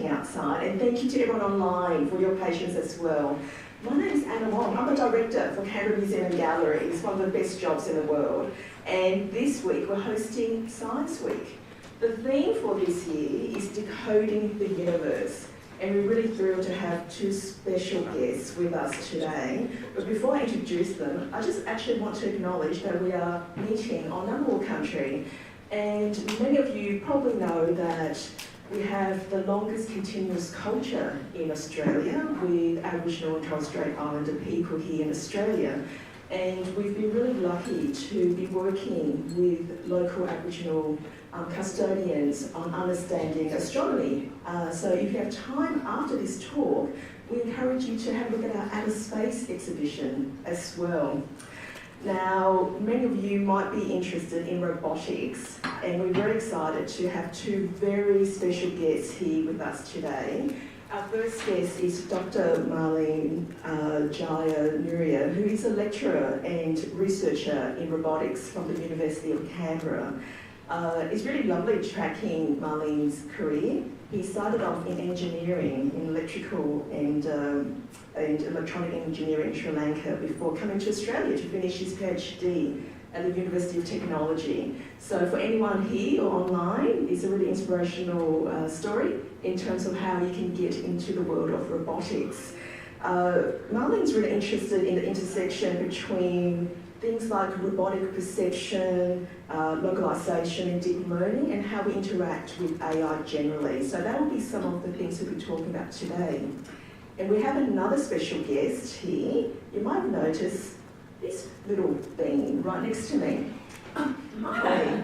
waiting outside, and thank you to everyone online for your patience as well. My name is Anna Wong. I'm the director for Canberra Museum and Gallery. It's one of the best jobs in the world. And this week we're hosting Science Week. The theme for this year is Decoding the Universe. And we're really thrilled to have two special guests with us today. But before I introduce them, I just actually want to acknowledge that we are meeting on Ngunnawal country. And many of you probably know that we have the longest continuous culture in Australia with Aboriginal and Torres Strait Islander people here in Australia. And we've been really lucky to be working with local Aboriginal custodians on understanding astronomy. So if you have time after this talk, we encourage you to have a look at our outer space exhibition as well. Now, many of you might be interested in robotics, and we're very excited to have two very special guests here with us today. Our first guest is Dr. Marlene Jaya Nuria, who is a lecturer and researcher in robotics from the University of Canberra. It's really lovely tracking Marlene's career. He started off in engineering, in electrical and electronic engineering in Sri Lanka before coming to Australia to finish his PhD at the University of Technology. So for anyone here or online, it's a really inspirational story in terms of how you can get into the world of robotics. Marlene's really interested in the intersection between things like robotic perception, localization and deep learning, and how we interact with AI generally. So that will be some of the things we'll be talking about today. And we have another special guest here. You might have noticed this little thing right next to me. Oh, hi.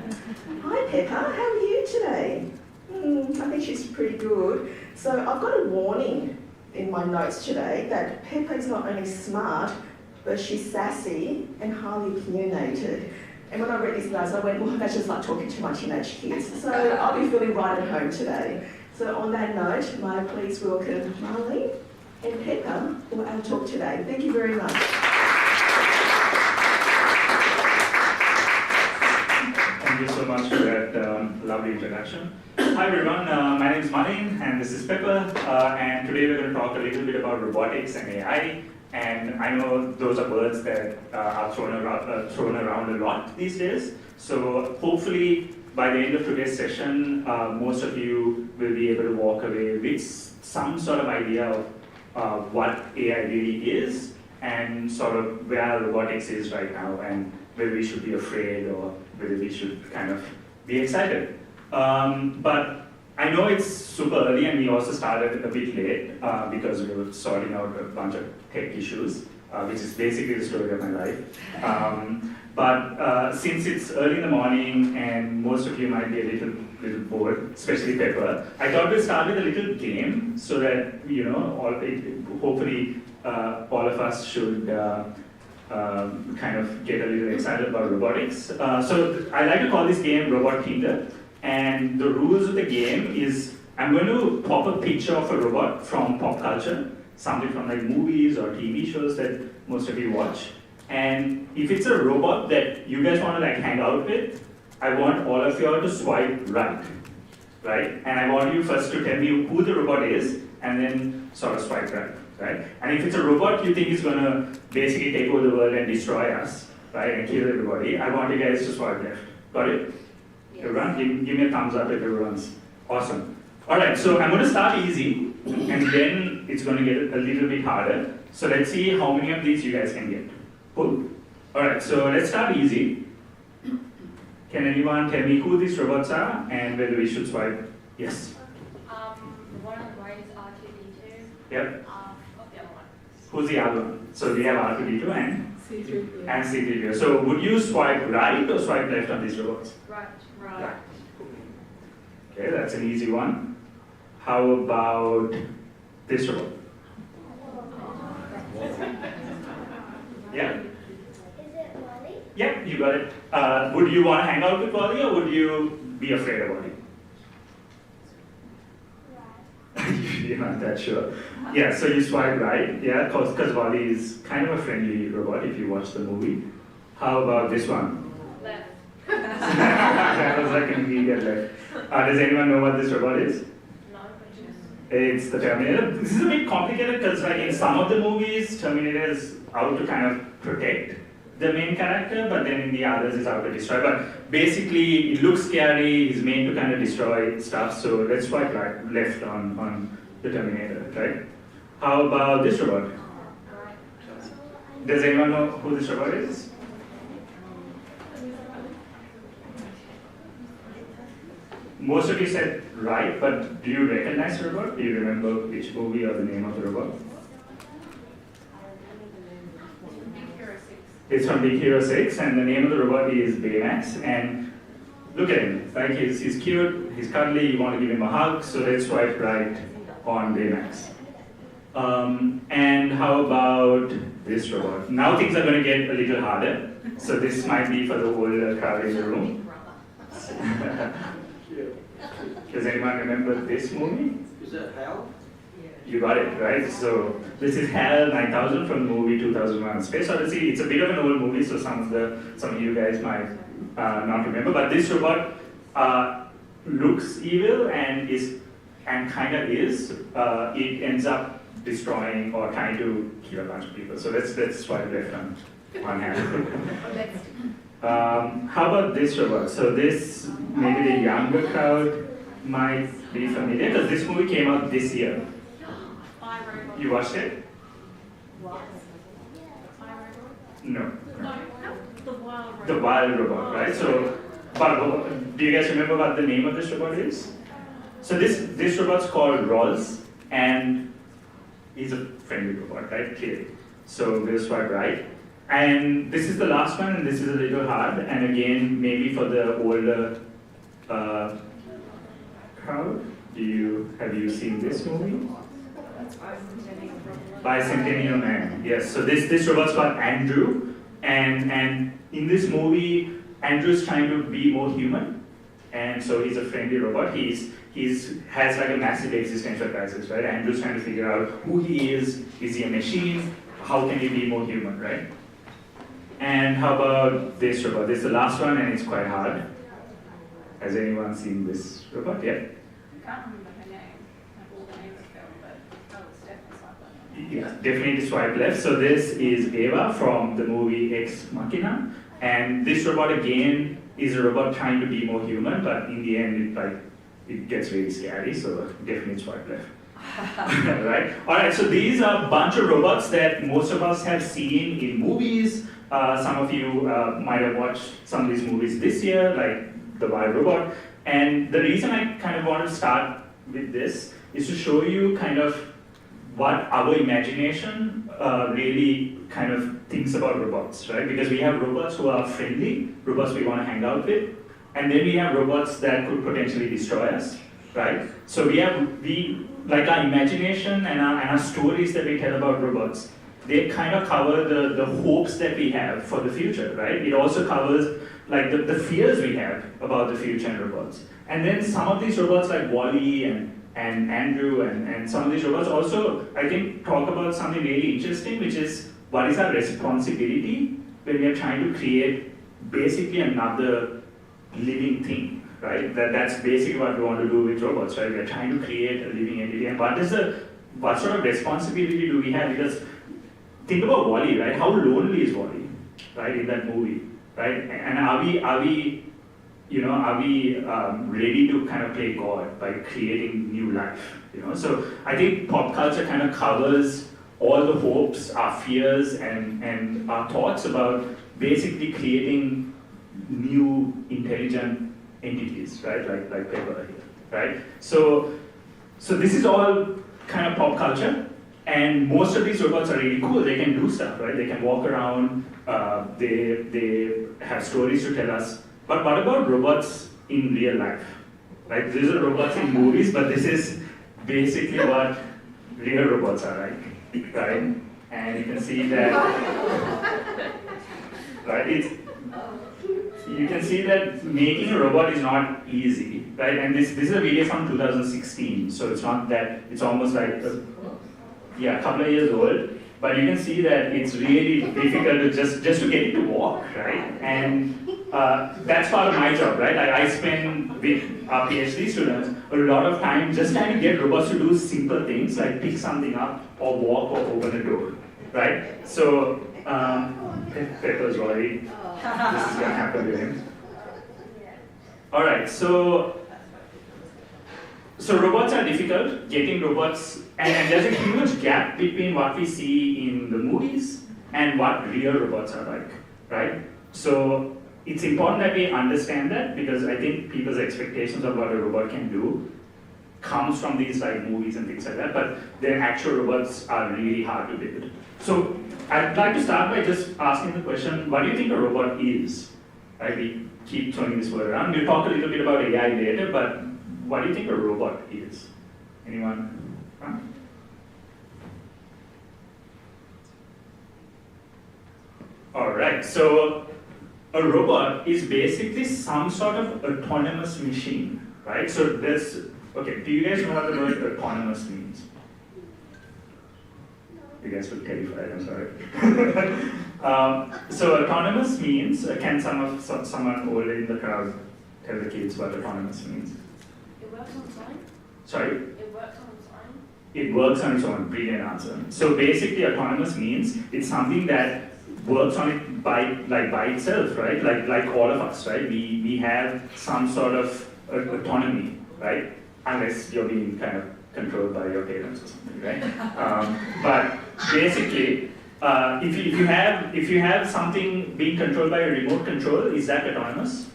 Hi, Pepper. How are you today? I think she's pretty good. So I've got a warning in my notes today that Pepper is not only smart, but she's sassy and highly opinionated. And when I read these notes, I went, well, that's just like talking to my teenage kids. So I'll be feeling right at home today. So on that note, may I please welcome Marlene and Pepper for our talk today. Thank you very much. Thank you so much for that lovely introduction. Hi everyone, my name is Marlene and this is Pepper, and today we're going to talk a little bit about robotics and AI. And I know those are words that are thrown around a lot these days. So hopefully by the end of today's session, most of you will be able to walk away with some sort of idea of what AI really is and sort of where robotics is right now and whether we should be afraid or whether we should kind of be excited. But I know it's super early and we also started a bit late because we were sorting out a bunch of tech issues, which is basically the story of my life. But since it's early in the morning and most of you might be a little bored, especially Pepper, I thought we'd start with a little game so that, you know, hopefully all of us should kind of get a little excited about robotics. So I like to call this game Robot Tinder. And the rules of the game is, I'm going to pop a picture of a robot from pop culture, something from like movies or TV shows that most of you watch. And if it's a robot that you guys want to like hang out with, I want all of you to swipe right? And I want you first to tell me who the robot is, and then sort of swipe right? And if it's a robot you think is going to basically take over the world and destroy us, right, and kill everybody, I want you guys to swipe left. Got it? Everyone, give me a thumbs up if everyone's awesome. All right, so I'm going to start easy, and then it's going to get a little bit harder. So let's see how many of these you guys can get. Cool. All right, so let's start easy. Can anyone tell me who these robots are and whether we should swipe? Yes. One on the right is R2D2. Yep. What's the other one? Who's the other one? So we have R2D2 and C3PO. And C3PO. So would you swipe right or swipe left on these robots? Right. Right. Okay, that's an easy one. How about this robot? Yeah? Is it Wally? Yeah, you got it. Would you want to hang out with Wally or would you be afraid of Wally? Right. You're not that sure. Yeah, so you swipe right, yeah, because Wally is kind of a friendly robot if you watch the movie. How about this one? Left. That was like an immediate left. Does anyone know what this robot is? No, It's the Terminator. This is a bit complicated because like in some of the movies, Terminator is out to kind of protect the main character, but then in the others it's out to destroy. But basically it looks scary, he's made to kind of destroy stuff, so let's swipe right, left on the Terminator, right? How about this robot? Does anyone know who this robot is? Most of you said right, but do you recognize the robot? Do you remember which movie or the name of the robot? Big Hero 6. It's from Big Hero 6, and the name of the robot is Baymax. And look at him, like he's cute, he's cuddly, you want to give him a hug, so let's swipe right on Baymax. And how about this robot? Now things are going to get a little harder, so this might be for the older crowd in the room. Does anyone remember this movie? Is that HAL? You got it, right? So this is HAL 9000 from the movie 2001 Space Odyssey. It's a bit of an old movie, so some of you guys might not remember. But this robot looks evil and kind of is. It ends up destroying or trying to kill a bunch of people. So let's swipe left on one hand. How about this robot? So this, maybe the younger crowd might be familiar because this movie came out this year. You watched it? No. The wild robot, right? So, but do you guys remember what the name of this robot is? So this robot's called Rolls, and he's a friendly robot, right? Clearly. So we'll swipe right. And this is the last one, and this is a little hard. And again, maybe for the older crowd, have you seen this movie? Bicentennial Man. Yes. So this robot's called Andrew, and in this movie, Andrew's trying to be more human, and so he's a friendly robot. He's has like a massive existential crisis, right? Andrew's trying to figure out who he is. Is he a machine? How can he be more human, right? And how about this robot? This is the last one, and it's quite hard. Has anyone seen this robot yet? I can't remember her name, like all the names of them, but I was definitely swipe left. Yeah, definitely swipe left. So this is Eva from the movie Ex Machina, and this robot again is a robot trying to be more human, but in the end it gets really scary. So definitely swipe left. Right. All right. So these are a bunch of robots that most of us have seen in movies. Some of you might have watched some of these movies this year, like The Wild Robot. And the reason I kind of want to start with this is to show you kind of what our imagination really kind of thinks about robots, right? Because we have robots who are friendly, robots we want to hang out with, and then we have robots that could potentially destroy us, right? So we like our imagination and our stories that we tell about robots, they kind of cover the hopes that we have for the future, right? It also covers like the fears we have about the future and robots. And then some of these robots like Wall-E and Andrew and some of these robots also, I think, talk about something really interesting, which is what is our responsibility when we are trying to create basically another living thing, right? That's basically what we want to do with robots, right? We're trying to create a living entity. And what sort of responsibility do we have? Because think about Wall-E, right? How lonely is Wall-E, right, in that movie, right? And are we ready to kind of play God by creating new life? So I think pop culture kind of covers all the hopes, our fears, and our thoughts about basically creating new intelligent entities, right? Like Pepper here, right? So this is all kind of pop culture. And most of these robots are really cool. They can do stuff, right? They can walk around. They have stories to tell us. But what about robots in real life? Right? These are robots in movies, but this is basically what real robots are like, right? And you can see that, right? You can see that making a robot is not easy, right? And this is a video from 2016, so it's not that. It's almost like a couple of years old. but you can see that it's really difficult to just to get it to walk, right? And that's part of my job, right? I spend with our PhD students a lot of time just trying to get robots to do simple things like pick something up or walk or open a door, right? So Pepper's worried. This is gonna happen to him. All right, so robots are difficult. Getting robots, and there's a huge gap between what we see in the movies and what real robots are like, right? So it's important that we understand that, because I think people's expectations of what a robot can do comes from these like movies and things like that, but the actual robots are really hard to build. So I'd like to start by just asking the question, what do you think a robot is? Right? We keep throwing this word around. We'll talk a little bit about AI later, but what do you think a robot is? Anyone? Huh? All right, so a robot is basically some sort of autonomous machine, right? So this, okay, do you guys know what the word autonomous means? You guys look terrified, I'm sorry. So autonomous means, can someone older in the crowd tell the kids what autonomous means? It works on its own? Sorry? It works on its own? It works on its own, brilliant answer. So basically autonomous means it's something that works on it by itself, right? Like all of us, right? We have some sort of autonomy, right? Unless you're being kind of controlled by your parents or something, right? But basically, if you have something being controlled by a remote control, is that autonomous?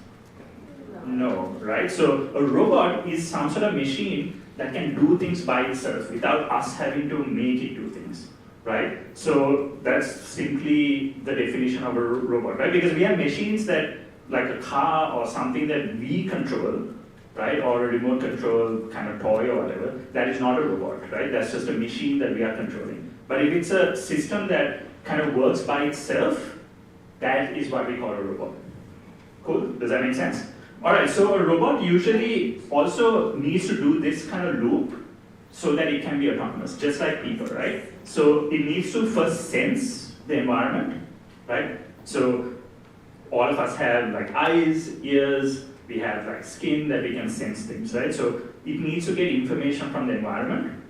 No, right? So a robot is some sort of machine that can do things by itself without us having to make it do things, right? So that's simply the definition of a robot, right? Because we have machines that, like a car or something that we control, right? Or a remote control kind of toy or whatever, that is not a robot, right? That's just a machine that we are controlling. But if it's a system that kind of works by itself, that is what we call a robot. Cool? Does that make sense? All right, so a robot usually also needs to do this kind of loop so that it can be autonomous, just like people, right? So it needs to first sense the environment, right? So all of us have like eyes, ears, we have like skin that we can sense things, right? So it needs to get information from the environment,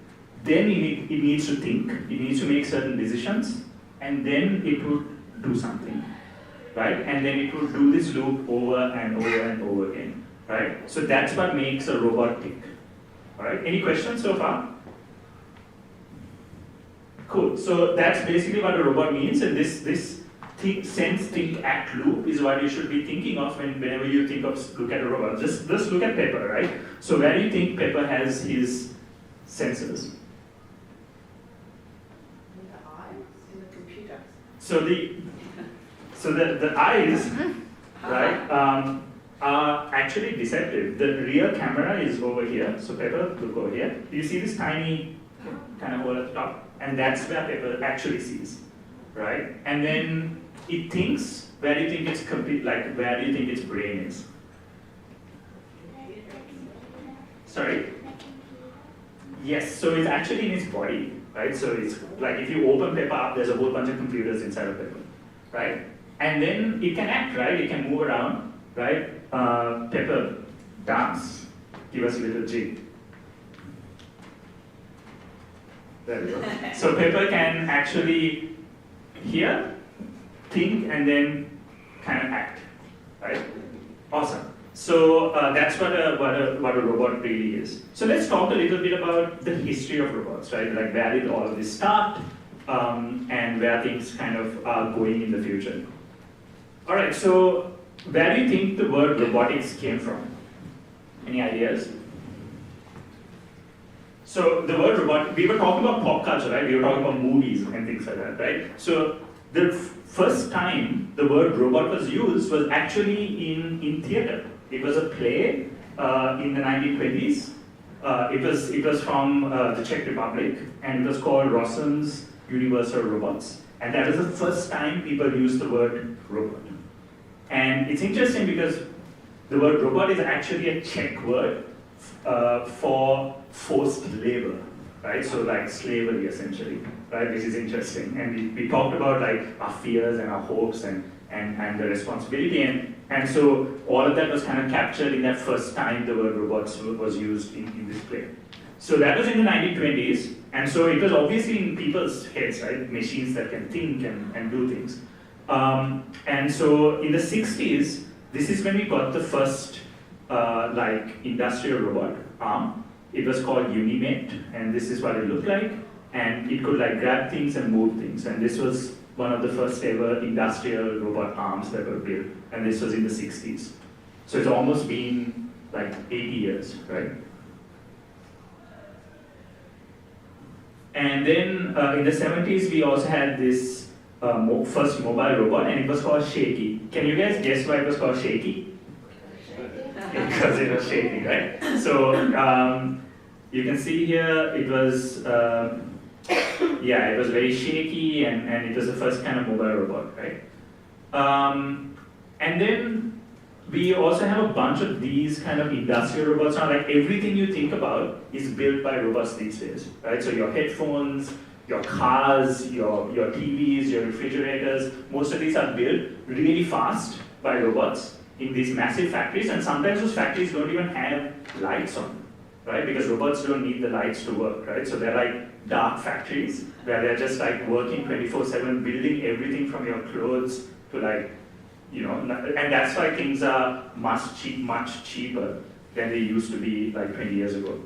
then it needs to think, it needs to make certain decisions, and then it would do something, right? And then it will do this loop over and over and over again, right? So that's what makes a robot tick. All right, any questions so far? Cool, so that's basically what a robot means, and this think, sense, think, act loop is what you should be thinking of whenever you look at a robot. Just look at Pepper, right? So where do you think Pepper has his sensors? In the eyes? In the computer? So the eyes, right, are actually deceptive. The real camera is over here. So Pepper, look over here. Do you see this tiny kind of hole at the top? And that's where Pepper actually sees, right? And then it thinks, where do you think its where do you think its brain is? Sorry? Yes, so it's actually in its body, right? So it's like if you open Pepper up, there's a whole bunch of computers inside of Pepper, right? And then it can act, right? It can move around, right? Pepper, dance. Give us a little jig. There we go. So Pepper can actually hear, think, and then kind of act, right? Awesome. So that's what a robot really is. So let's talk a little bit about the history of robots, right? Like where did all of this start, and where things kind of are going in the future. All right, so where do you think the word robotics came from? Any ideas? So the word robot, we were talking about pop culture, right? We were talking about movies and things like that, right? So the first time the word robot was used was actually in theater. It was a play in the 1920s. It was from the Czech Republic, and it was called Rossum's Universal Robots. And that was the first time people used the word robot. And it's interesting because the word robot is actually a Czech word for forced labor, right? So like slavery essentially, right? Which is interesting. And we talked about like our fears and our hopes and the responsibility. And so all of that was kind of captured in that first time the word robots was used in this play. So that was in the 1920s. And so it was obviously in people's heads, right? Machines that can think and do things. And so in the 60s, this is when we got the first like industrial robot arm. It was called Unimate, and this is what it looked like. And it could like grab things and move things. And this was one of the first ever industrial robot arms that were built. And this was in the 60s. So it's almost been like 80 years, right? And then in the 70s, we also had this first mobile robot, and it was called Shaky. Can you guys guess why it was called Shaky? Because it was shaky, right? So you can see here, it was, yeah, it was very shaky, and it was the first kind of mobile robot, right? And then we also have a bunch of these kind of industrial robots now. Like everything you think about is built by robots these days, right? So your headphones, your cars, your TVs, your refrigerators, most of these are built really fast by robots in these massive factories, and sometimes those factories don't even have lights on, right? Because robots don't need the lights to work, right? So they're like dark factories where they're just like working 24/7, building everything from your clothes to like, you know, and that's why things are much cheaper than they used to be like 20 years ago.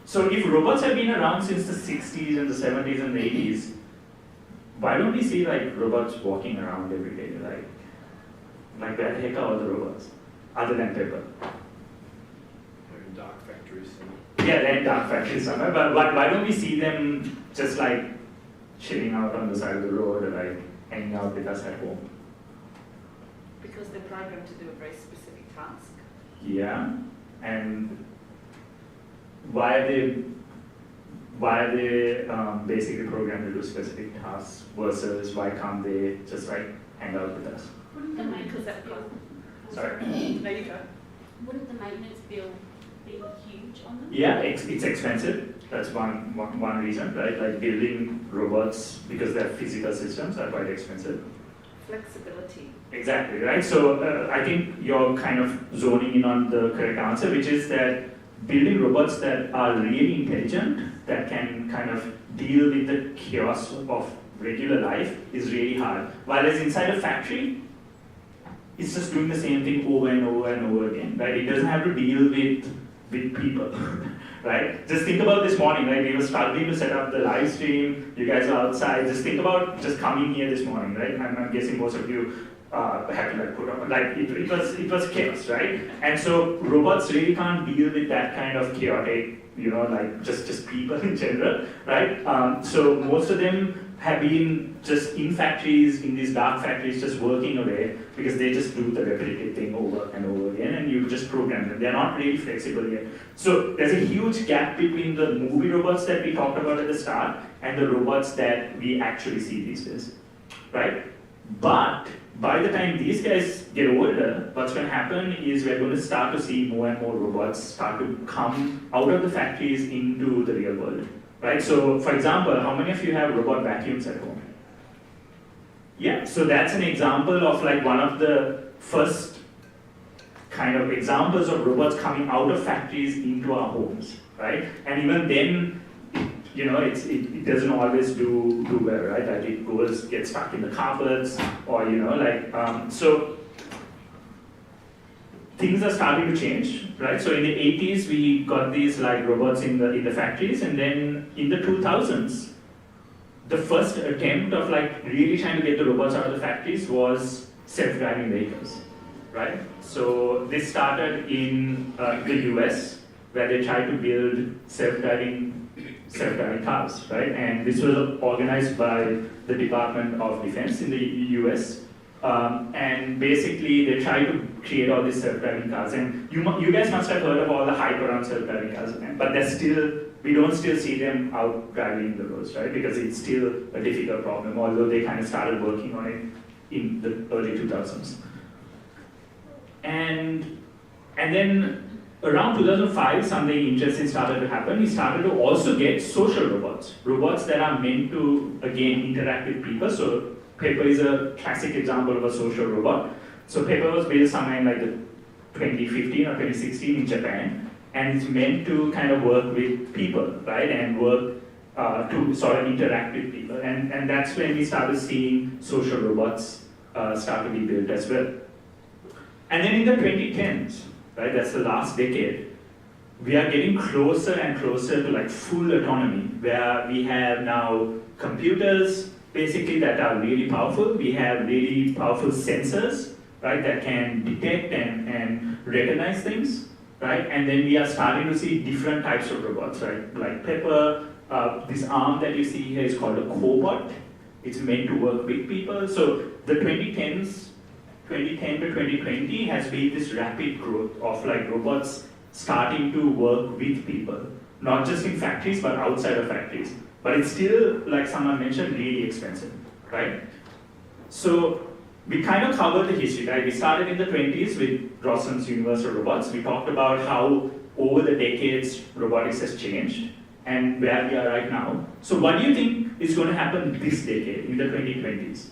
So if robots have been around since the 60s and the 70s and the 80s, why don't we see like robots walking around every day? Like where the heck are all the robots? Other than Pepper. They're in dark factories. Yeah, they're in dark factories somewhere, but why don't we see them just like chilling out on the side of the road or like hanging out with us at home? Because they're programmed to do a very specific task. Yeah, and why are they basically programmed to do specific tasks versus why can't they just like hang out with us? Wouldn't the maintenance bill? Sorry. There you go. Wouldn't the maintenance bill be huge on them? Yeah, it's expensive. That's one reason, right? Like building robots, because they're physical systems, are quite expensive. Flexibility. Exactly, right? So I think you're kind of zoning in on the correct answer, which is that building robots that are really intelligent, that can kind of deal with the chaos of regular life is really hard. Whereas inside a factory, it's just doing the same thing over and over and over again, right? It doesn't have to deal with people, right? Just think about this morning, right? We were struggling to set up the live stream. You guys are outside. Just think about just coming here this morning, right? I'm guessing most of you had to like put up, like it was chaos, right? And so robots really can't deal with that kind of chaotic, you know, like just people in general, right? So most of them have been just in factories, in these dark factories, just working away because they just do the repetitive thing over and over again, and you just program them. They're not really flexible yet. So there's a huge gap between the movie robots that we talked about at the start and the robots that we actually see these days, right? But by the time these guys get older, what's going to happen is we're going to start to see more and more robots start to come out of the factories into the real world. Right? So, for example, how many of you have robot vacuums at home? Yeah, so that's an example of like one of the first kind of examples of robots coming out of factories into our homes, right? And even then, you know, it doesn't always do well, right? Like it gets stuck in the carpets, or you know, like so. Things are starting to change, right? So in the 80s, we got these like robots in the factories, and then in the 2000s, the first attempt of like really trying to get the robots out of the factories was self-driving vehicles, right? So this started in the US, where they tried to build self-driving cars, right? And this was organized by the Department of Defense in the US. And basically, they try to create all these self-driving cars. And you guys must have heard of all the hype around self-driving cars, but we don't still see them out driving the roads, right? Because it's still a difficult problem, although they kind of started working on it in the early 2000s. And then around 2005, something interesting started to happen. We started to also get social robots, robots that are meant to, again, interact with people. So Pepper is a classic example of a social robot. So Pepper was built somewhere in like the 2015 or 2016 in Japan, and it's meant to kind of work with people, right, and work to sort of interact with people. And that's when we started seeing social robots start to be built as well. And then in the 2010s, right, that's the last decade, we are getting closer and closer to like full autonomy, where we have now computers basically that are really powerful. We have really powerful sensors, right, that can detect and recognize things, right? And then we are starting to see different types of robots, right? Like Pepper, this arm that you see here is called a cobot. It's meant to work with people. So the 2010 to 2020 has been this rapid growth of like robots starting to work with people, not just in factories, but outside of factories. But it's still, like someone mentioned, really expensive, right? So we kind of covered the history, right? We started in the 20s with Rossum's Universal Robots. We talked about how over the decades robotics has changed and where we are right now. So what do you think is going to happen this decade, in the 2020s?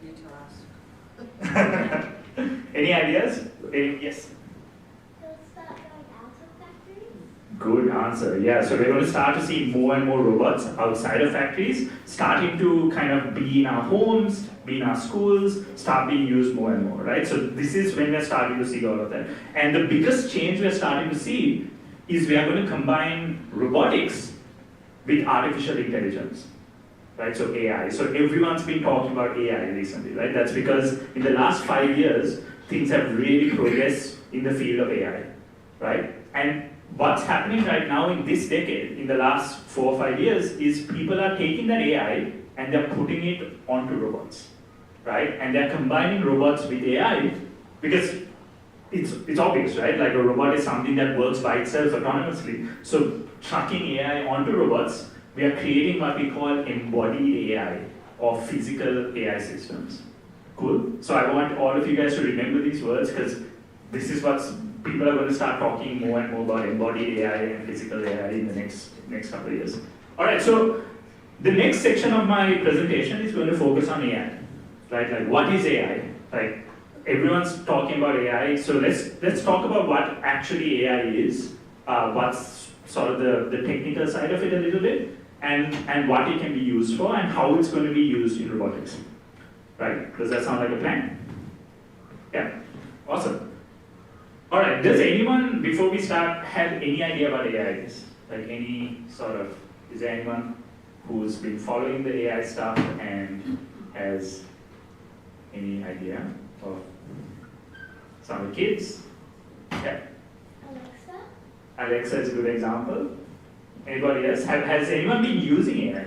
You to ask. Any ideas? Yes. They'll start going out of factories? Good answer. Yeah, so we're going to start to see more and more robots outside of factories, starting to kind of be in our homes, be in our schools, start being used more and more, right? So this is when we're starting to see all of that. And the biggest change we're starting to see is we are going to combine robotics with artificial intelligence, right? So AI. So everyone's been talking about AI recently, right? That's because in the last 5 years, things have really progressed in the field of AI, right? And what's happening right now in this decade, in the last 4 or 5 years, is people are taking that AI and they're putting it onto robots, right? And they're combining robots with AI because it's obvious, right? Like a robot is something that works by itself autonomously. So chucking AI onto robots, we are creating what we call embodied AI or physical AI systems. Cool? So I want all of you guys to remember these words because this is what people are going to start talking more and more about embodied AI and physical AI in the next couple of years. All right, so the next section of my presentation is going to focus on AI, right? Like what is AI? Like everyone's talking about AI, so let's talk about what actually AI is, what's sort of the technical side of it a little bit, and what it can be used for, and how it's going to be used in robotics. Right? Does that sound like a plan? Yeah, awesome. All right, does anyone, before we start, have any idea what AI is? Like any sort of, is there anyone who's been following the AI stuff and has any idea of some of the kids? Yeah. Alexa? Alexa is a good example. Anybody else? Has anyone been using AI?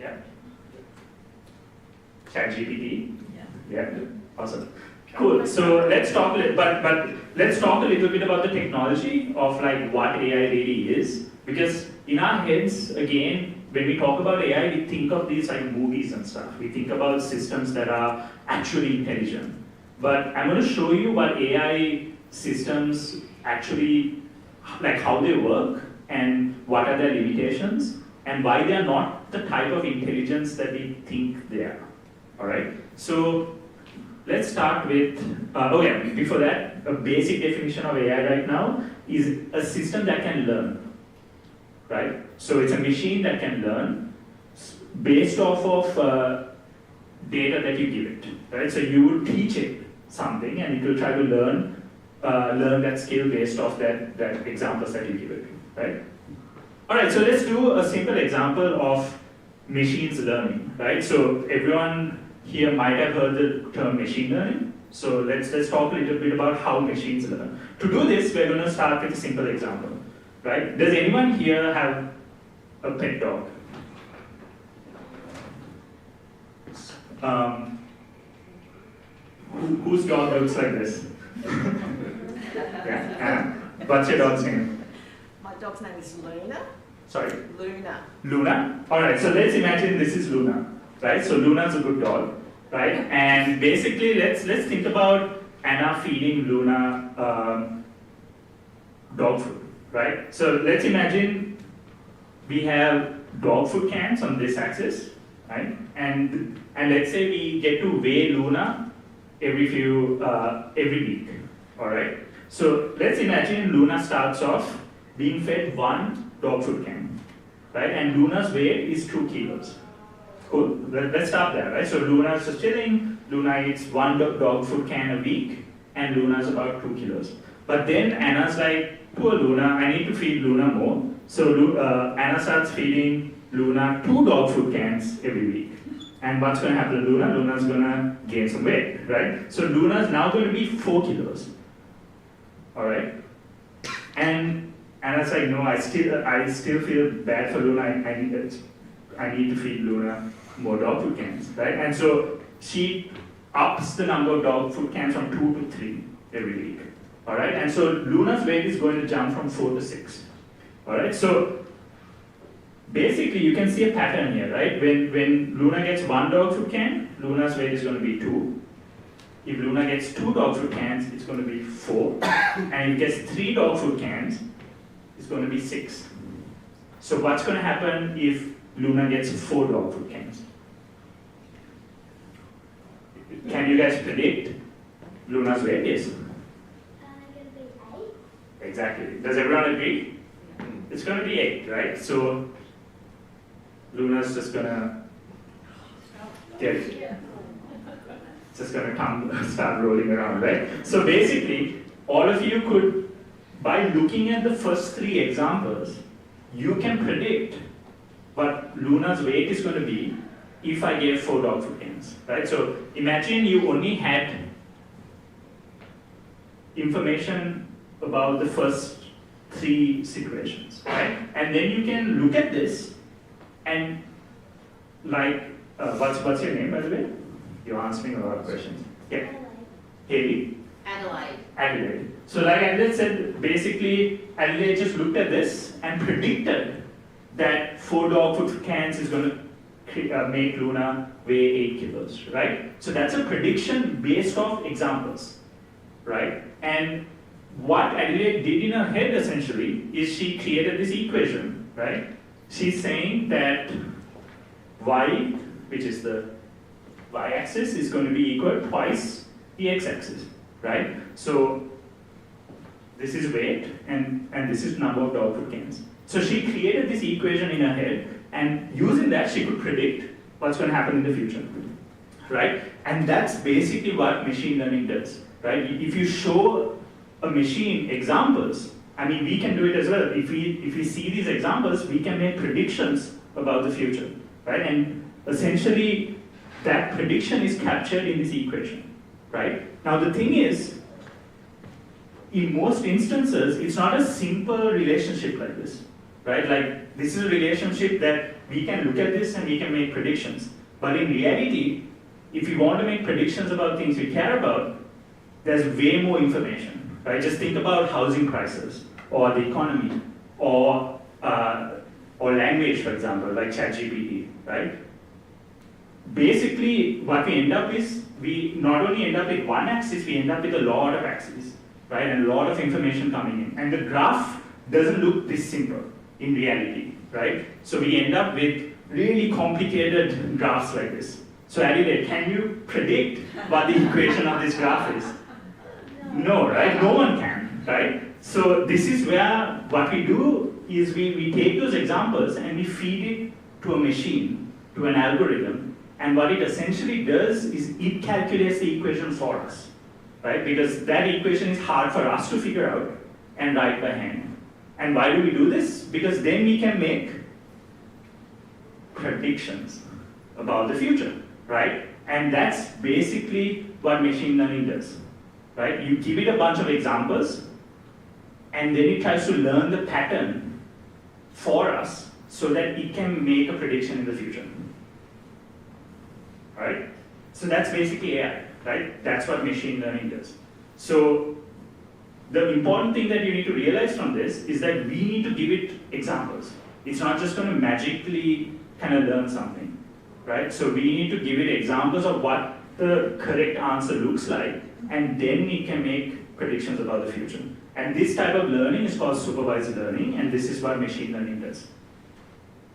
Yeah. ChatGPT? Yeah. Awesome. Cool. So let's talk a little, but let's talk a little bit about the technology of like what AI really is, because in our heads, again, when we talk about AI, we think of these like movies and stuff. We think about systems that are actually intelligent. But I'm going to show you what AI systems actually, like how they work and what are their limitations and why they are not the type of intelligence that we think they are. All right. So let's start with, before that, a basic definition of AI right now is a system that can learn, right? So it's a machine that can learn based off of data that you give it, right? So you would teach it something and it will try to learn that skill based off that examples that you give it, right? All right, so let's do a simple example of machines learning, right? So everyone here might have heard the term machine learning. So let's talk a little bit about how machines learn. To do this, we're going to start with a simple example, right? Does anyone here have a pet dog? Whose dog looks like this? Yeah, Anna? What's your dog's name? My dog's name is Luna. Sorry? Luna. Luna? Alright, so let's imagine this is Luna, right? So Luna's a good dog, right? And basically, let's think about Anna feeding Luna dog food, right? So let's imagine we have dog food cans on this axis, right? And let's say we get to weigh Luna every week, all right? So let's imagine Luna starts off being fed one dog food can, right? And Luna's weight is 2 kilos. Cool. Let's stop there, right? So Luna's just chilling. Luna eats one dog food can a week, and Luna's about 2 kilos. But then Anna's like, poor Luna, I need to feed Luna more. So Anna starts feeding Luna 2 dog food cans every week. And what's going to happen to Luna? Luna's going to gain some weight, right? So Luna's now going to be 4 kilos. All right? And Anna's like, no, I still feel bad for Luna. I need to feed Luna more dog food cans, right? And so she ups the number of dog food cans from 2 to 3 every week. All right? And so Luna's weight is going to jump from 4 to 6. All right? So basically, you can see a pattern here, right? When Luna gets 1 dog food can, Luna's weight is going to be 2. If Luna gets 2 dog food cans, it's going to be 4. And if it gets 3 dog food cans, it's going to be 6. So what's going to happen if Luna gets 4 dog food cans? Can you guys predict Luna's weight? Yes. Gonna be 8. Exactly. Does everyone agree? It's going to be 8, right? So Luna's just going to get it. Just going to start rolling around, right? So basically, all of you could, by looking at the first 3 examples, you can predict what Luna's weight is going to be if I gave 4 dog food cans, right? So imagine you only had information about the first 3 situations, right? And then you can look at this and like, what's your name, by the way? You're answering a lot of questions. Yeah. Haley? Adelaide. So like Adelaide said, basically Adelaide just looked at this and predicted that 4 dog food cans is going to make Luna weigh 8 kilos, right? So that's a prediction based off examples, right? And what Adelaide did in her head essentially is she created this equation, right? She's saying that y, which is the y-axis, is going to be equal twice the x-axis, right? So this is weight and this is number of dog food cans. So she created this equation in her head, and using that she could predict what's going to happen in the future, right? And that's basically what machine learning does, right? If you show a machine examples, I mean, we can do it as well. If we see these examples, we can make predictions about the future, right? And essentially, that prediction is captured in this equation, right? Now the thing is, in most instances, it's not a simple relationship like this, right? Like, this is a relationship that we can look at this and we can make predictions. But in reality, if we want to make predictions about things we care about, there's way more information, right? Just think about housing prices, or the economy, or language, for example, like ChatGPT, right? Basically, what we end up is, we not only end up with one axis, we end up with a lot of axes, right? And a lot of information coming in. And the graph doesn't look this simple in reality, right? So we end up with really complicated graphs like this. So Adelaide, can you predict what the equation of this graph is? No, right? No one can, right? So this is where what we do is we take those examples and we feed it to a machine, to an algorithm, and what it essentially does is it calculates the equation for us, right? Because that equation is hard for us to figure out and write by hand. And why do we do this? Because then we can make predictions about the future, right? And that's basically what machine learning does, right? You give it a bunch of examples, and then it tries to learn the pattern for us so that it can make a prediction in the future, right? So that's basically AI, right? That's what machine learning does. So the important thing that you need to realize from this is that we need to give it examples. It's not just going to magically kind of learn something, right? So we need to give it examples of what the correct answer looks like, and then it can make predictions about the future. And this type of learning is called supervised learning, and this is what machine learning does.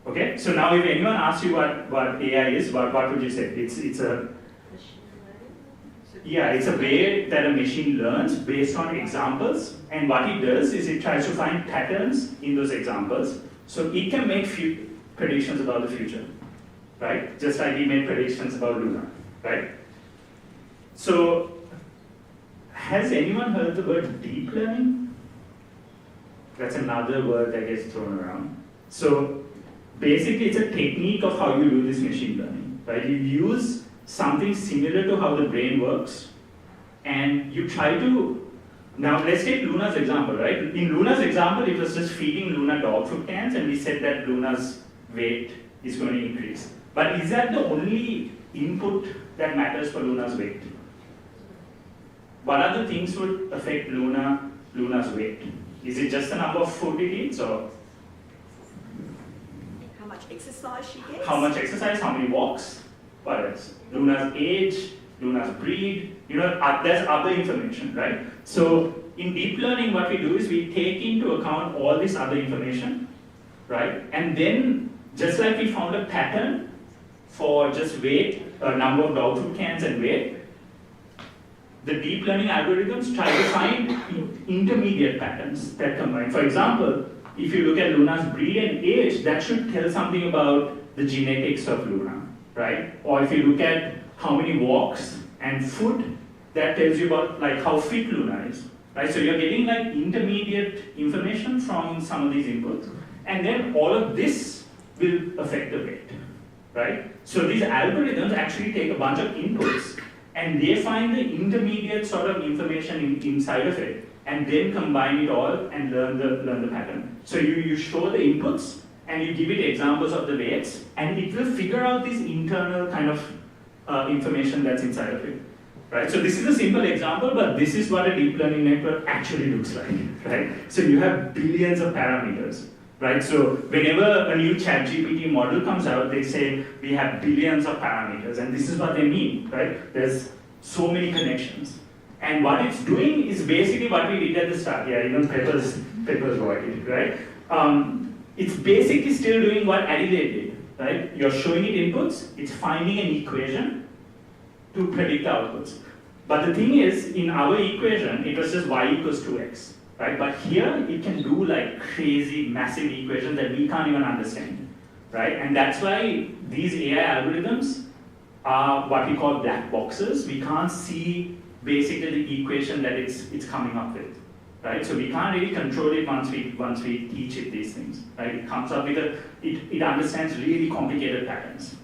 Okay, so now if anyone asks you what AI is, what would you say? It's a it's a way that a machine learns based on examples, and what it does is it tries to find patterns in those examples, so it can make predictions about the future, right? Just like we made predictions about Luna, right? So, has anyone heard the word deep learning? That's another word that gets thrown around. So, basically it's a technique of how you do this machine learning, right? You use something similar to how the brain works, and you try to, now let's take Luna's example, right? In Luna's example, it was just feeding Luna dog food cans, and we said that Luna's weight is going to increase. But is that the only input that matters for Luna's weight? What other things would affect Luna's weight? Is it just the number of food it eats, or how much exercise she gets? how much exercise, how many walks? What else? Luna's age, Luna's breed, there's other information, right? So in deep learning, what we do is we take into account all this other information, right? And then, just like we found a pattern for just weight, a number of dog food cans and weight, the deep learning algorithms try to find intermediate patterns that combine. For example, if you look at Luna's breed and age, that should tell something about the genetics of Luna, right? Or if you look at how many walks and food, that tells you about like how fit Luna is, right? So you're getting like intermediate information from some of these inputs, and then all of this will affect the weight, right? So these algorithms actually take a bunch of inputs, and they find the intermediate sort of information inside of it, and then combine it all and learn the pattern. So you show the inputs, and you give it examples of the weights, and it will figure out this internal kind of information that's inside of it, right? So this is a simple example, but this is what a deep learning network actually looks like, right? So you have billions of parameters, right? So whenever a new ChatGPT model comes out, they say we have billions of parameters, and this is what they mean, right? There's so many connections. And what it's doing is basically what we did at the start. Yeah, Pepper's void, right? It's basically still doing what Adelaide did, right? You're showing it inputs, it's finding an equation to predict the outputs. But the thing is, in our equation, it was just y equals 2x, right? But here, it can do like crazy, massive equations that we can't even understand, right? And that's why these AI algorithms are what we call black boxes. We can't see basically the equation that it's coming up with, right? So we can't really control it once we teach it these things, right? It comes up with it understands really complicated patterns.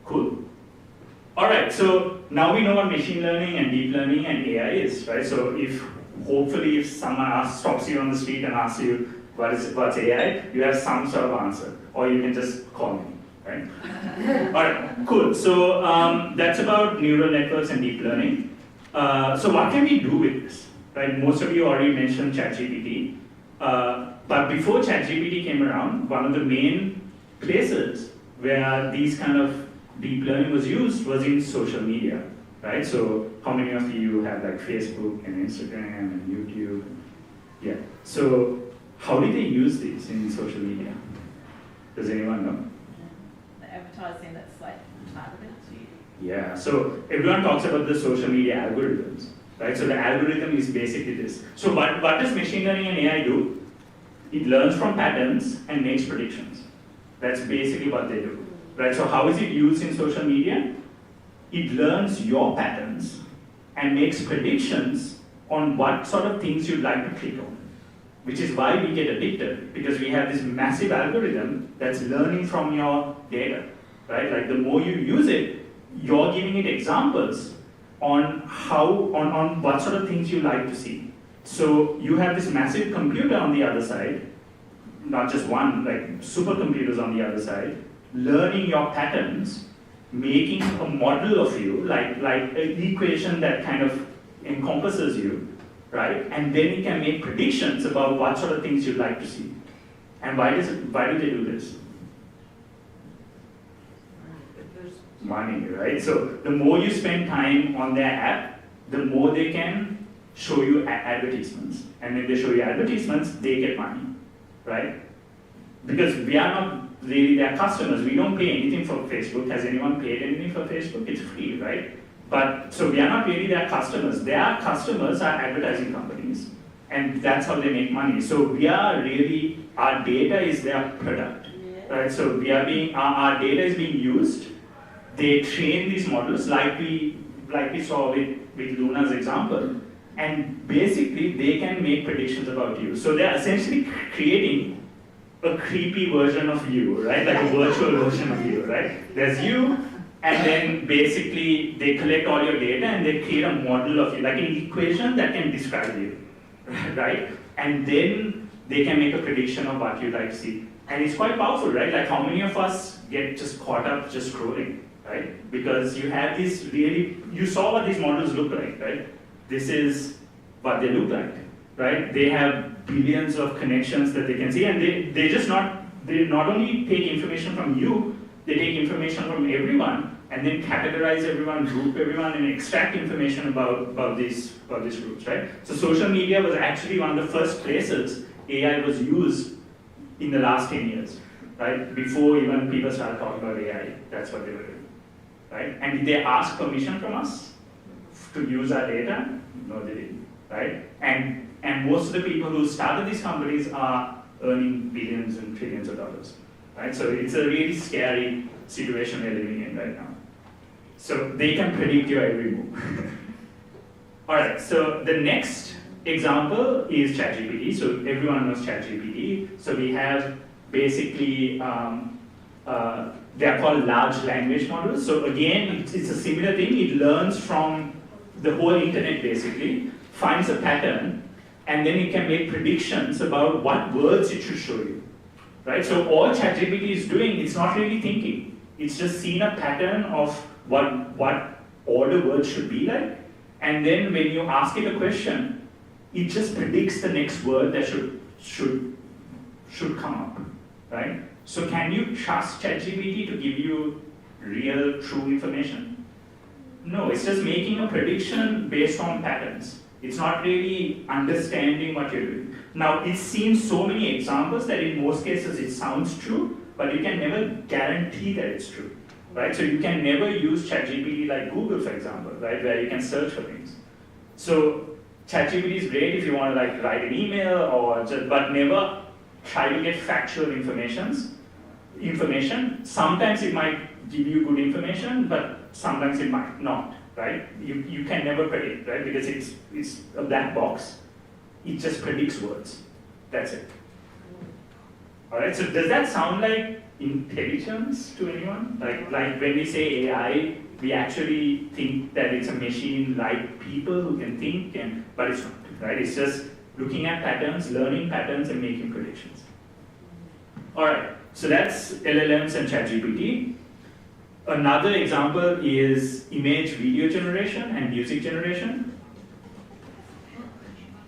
Cool? All right, so now we know what machine learning and deep learning and AI is, right? So hopefully if someone stops you on the street and asks you what's AI, you have some sort of answer, or you can just call me, right? All right, cool. So that's about neural networks and deep learning. So what can we do with this? Right? Most of you already mentioned ChatGPT. But before ChatGPT came around, one of the main places where these kind of deep learning was used was in social media. Right? So how many of you have like Facebook and Instagram and YouTube? Yeah. So how did they use these in social media? Does anyone know? The advertising that's like targeted to you. Yeah, so everyone talks about the social media algorithms, right? So the algorithm is basically this. So what does machine learning and AI do? It learns from patterns and makes predictions. That's basically what they do, right? So how is it used in social media? It learns your patterns and makes predictions on what sort of things you'd like to click on, which is why we get addicted, because we have this massive algorithm that's learning from your data, right? Like the more you use it, you're giving it examples on on what sort of things you like to see. So you have this massive computer on the other side, not just one, like supercomputers on the other side, learning your patterns, making a model of you, like an equation that kind of encompasses you, right? And then it can make predictions about what sort of things you'd like to see. And why do they do this? money, right? So the more you spend time on their app, the more they can show you advertisements. And when they show you advertisements, they get money, right? Because we are not really their customers. We don't pay anything for Facebook. Has anyone paid anything for Facebook? It's free, right? But so we are not really their customers. Their customers are advertising companies, and that's how they make money. So we are really, our data is their product, right? So we are being, our data is being used. They train these models like we saw with Luna's example, and basically they can make predictions about you. So they're essentially creating a creepy version of you, right? Like a virtual version of you, right? There's you, and then basically they collect all your data and they create a model of you, like an equation that can describe you, right? And then they can make a prediction of what you'd like to see. And it's quite powerful, right? Like how many of us get just caught up just scrolling, right? Because you have these really, you saw what these models look like, right? This is what they look like, right? They have billions of connections that they can see, and they not only take information from you, they take information from everyone, and then categorize everyone, group everyone, and extract information about these groups, right? So social media was actually one of the first places AI was used in the last 10 years, right? Before even people started talking about AI, that's what they were doing, right? And did they ask permission from us to use our data? No, they didn't, right? And most of the people who started these companies are earning billions and trillions of dollars, right? So it's a really scary situation we're living in right now. So they can predict your every move. All right, so the next example is ChatGPT. So everyone knows ChatGPT. So we have basically, they're called large language models. So again, it's a similar thing. It learns from the whole internet basically, finds a pattern, and then it can make predictions about what words it should show you, right? So all ChatGPT is doing, it's not really thinking. It's just seen a pattern of what order words should be like, and then when you ask it a question, it just predicts the next word that should come up, right? So can you trust ChatGPT to give you real, true information? No, it's just making a prediction based on patterns. It's not really understanding what you're doing. Now, it's seen so many examples that in most cases it sounds true, but you can never guarantee that it's true, right? So you can never use ChatGPT like Google, for example, right, where you can search for things. So ChatGPT is great if you want to like write an email but never try to get factual information. Sometimes it might give you good information, but sometimes it might not, right? You can never predict, right? Because it's a black box. It just predicts words. That's it. All right, so does that sound like intelligence to anyone? Like when we say AI, we actually think that it's a machine like people who can think, but it's not, right? It's just looking at patterns, learning patterns, and making predictions. All right, so that's LLMs and ChatGPT. Another example is image video generation and music generation.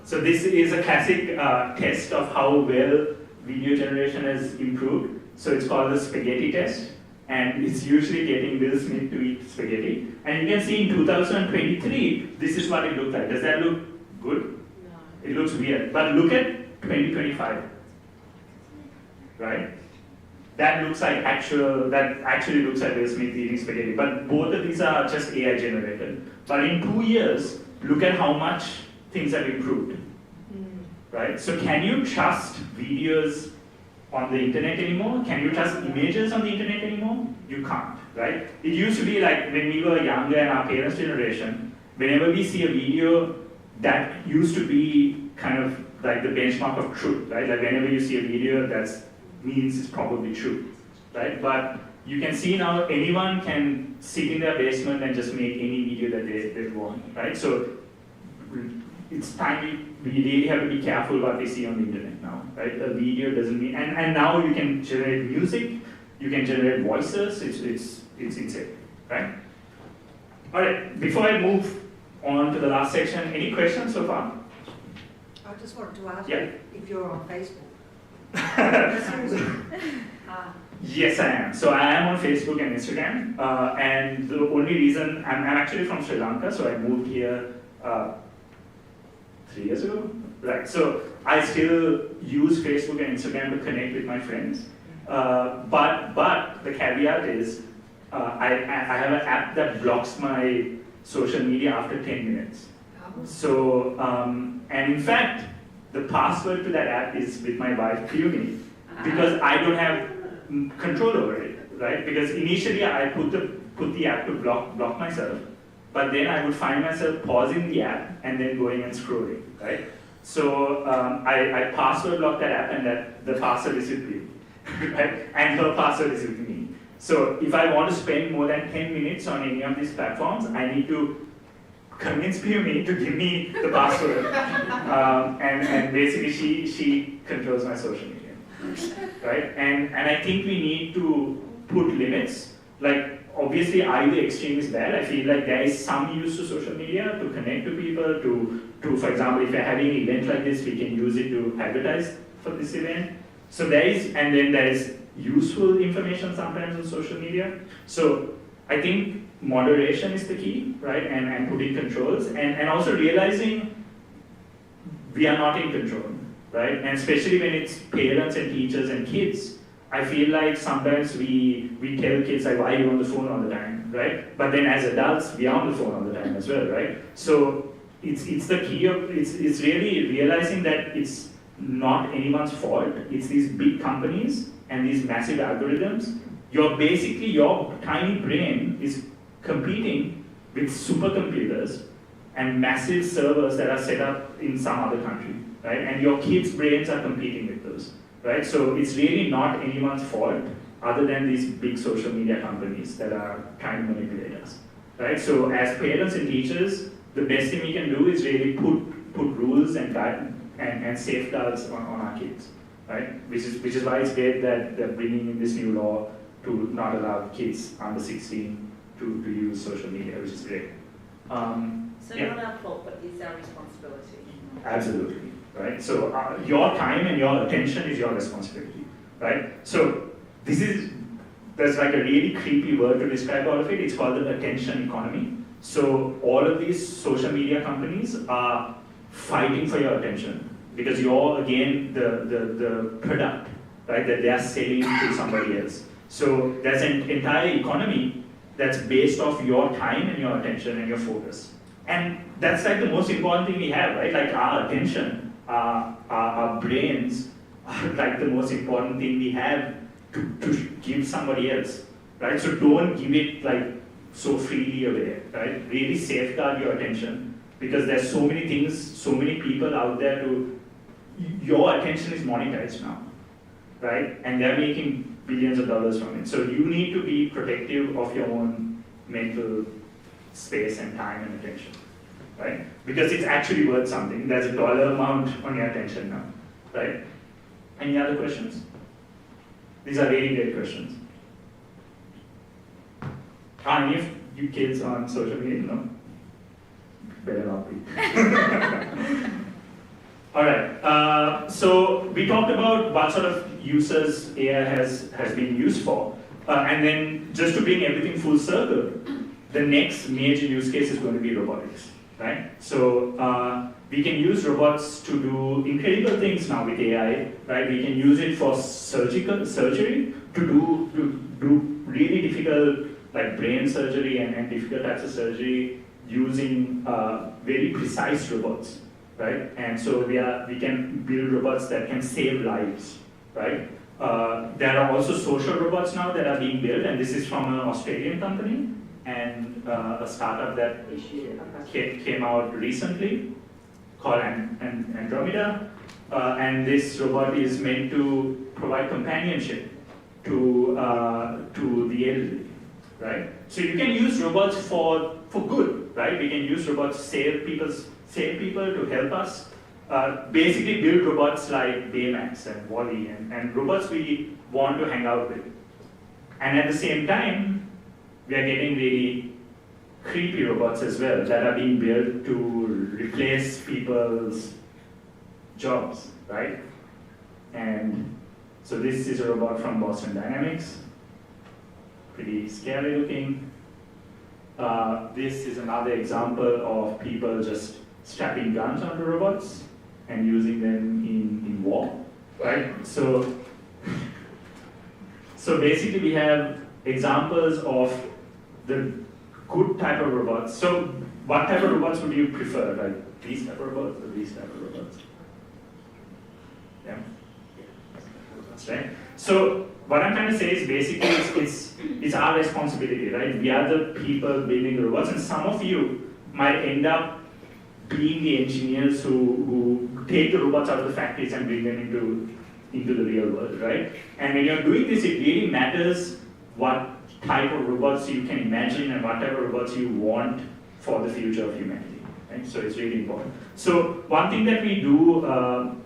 So this is a classic test of how well video generation has improved. So it's called the spaghetti test, and it's usually getting Will Smith to eat spaghetti. And you can see in 2023, this is what it looked like. Does that look good? No. It looks weird. But look at 2025, right? That actually looks like Will Smith eating spaghetti. But both of these are just AI generated. But in 2 years, look at how much things have improved, right? So can you trust videos on the internet anymore? Can you trust images on the internet anymore? You can't, right? It used to be like when we were younger and our parents' generation, whenever we see a video, that used to be kind of like the benchmark of truth, right? Like whenever you see a video, that means it's probably true, right? But you can see now anyone can sit in their basement and just make any video that they want, right? So it's time we really have to be careful what we see on the internet now, right? A video doesn't mean, and now you can generate music, you can generate voices, it's insane, right? All right, before I move on to the last section, any questions so far? I just wanted to ask Yeah. you if you're on Facebook. Yes, I am. So I am on Facebook and Instagram, and the only reason I'm actually from Sri Lanka, so I moved here 3 years ago. Right. So I still use Facebook and Instagram to connect with my friends, but the caveat is I have an app that blocks my social media after 10 minutes. So and in fact, the password to that app is with my wife Peony, because I don't have control over it, right? Because initially I put the app to block myself, but then I would find myself pausing the app and then going and scrolling, right? So I password lock that app, and that the password is with me, right? And her password is with me. So if I want to spend more than 10 minutes on any of these platforms, I need to convince Peony to give me the password, and basically she controls my social media. Right? And I think we need to put limits. Like, obviously, either extreme is bad. I feel like there is some use to social media to connect to people, to for example, if we're having an event like this, we can use it to advertise for this event. So there is, and then there is useful information sometimes on social media. So I think moderation is the key, right? And putting controls, and also realizing we are not in control. Right? And especially when it's parents and teachers and kids, I feel like sometimes we tell kids like, why are you on the phone all the time, right? But then as adults, we are on the phone all the time as well, right? So it's the key of, it's really realizing that it's not anyone's fault. It's these big companies and these massive algorithms. Your tiny brain is competing with supercomputers and massive servers that are set up in some other country. Right? And your kids' brains are competing with those, right? So it's really not anyone's fault other than these big social media companies that are trying to manipulate us, right? So as parents and teachers, the best thing we can do is really put rules and safeguards on our kids, right? Which is why it's great that they're bringing in this new law to not allow kids under 16 to use social media, which is great. So yeah. not our fault, but it's our responsibility. Absolutely. Right? So your time and your attention is your responsibility, right? So there's like a really creepy word to describe all of it. It's called the attention economy. So all of these social media companies are fighting for your attention because you're, again, the product, right, that they are selling to somebody else. So there's an entire economy that's based off your time and your attention and your focus. And that's like the most important thing we have, right? Like our attention, our brains are like the most important thing we have to give somebody else, right? So don't give it like so freely away, right? Really safeguard your attention because there's so many things, so many people out there your attention is monetized now, right? And they're making billions of dollars from it. So you need to be protective of your own mental space and time and attention, right? Because it's actually worth something. There's a dollar amount on your attention now, right? Any other questions? These are really great questions. Are any of you kids on social media? No? Better not be. All right, so we talked about what sort of uses AI has been used for. And then just to bring everything full circle, the next major use case is going to be robotics, right? So we can use robots to do incredible things now with AI, right? We can use it for surgery, to do really difficult like brain surgery and difficult types of surgery using very precise robots, right? And so we can build robots that can save lives, right? There are also social robots now that are being built, and this is from an Australian company and a startup that came out recently called Andromeda. And this robot is meant to provide companionship to the elderly, right? So you can use robots for good, right? We can use robots to save people to help us. Basically build robots like Baymax and Wall-E and robots we want to hang out with. And at the same time, we are getting really creepy robots as well that are being built to replace people's jobs, right? And So this is a robot from Boston Dynamics. Pretty scary looking. This is another example of people just strapping guns onto robots and using them in war, right? So basically we have examples of the good type of robots. So what type of robots would you prefer? Like these type of robots or these type of robots? Yeah. That's right. So what I'm trying to say is basically it's our responsibility, right? We are the people building the robots, and some of you might end up being the engineers who take the robots out of the factories and bring them into the real world, right? And when you're doing this, it really matters what type of robots you can imagine and what type of robots you want for the future of humanity, right? So it's really important. So one thing that we do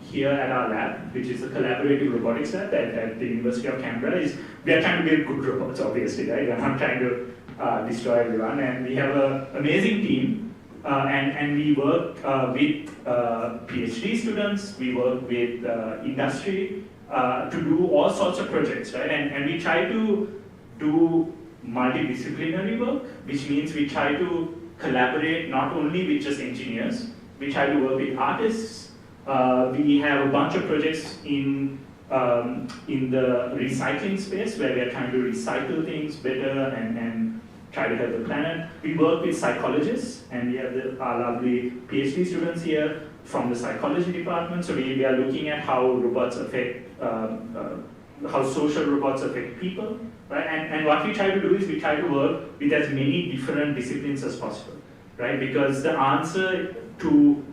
here at our lab, which is a collaborative robotics lab at the University of Canberra, is we are trying to build good robots, obviously, right? We're not trying to destroy everyone. And we have an amazing team, and we work with PhD students, we work with industry to do all sorts of projects, right? And we try to do multidisciplinary work, which means we try to collaborate not only with just engineers, we try to work with artists. We have a bunch of projects in the recycling space where we are trying to recycle things better and try to help the planet. We work with psychologists, and we have our lovely PhD students here from the psychology department. So we are looking at how robots affect, how social robots affect people, right? And what we try to do is we try to work with as many different disciplines as possible, right? Because the answer to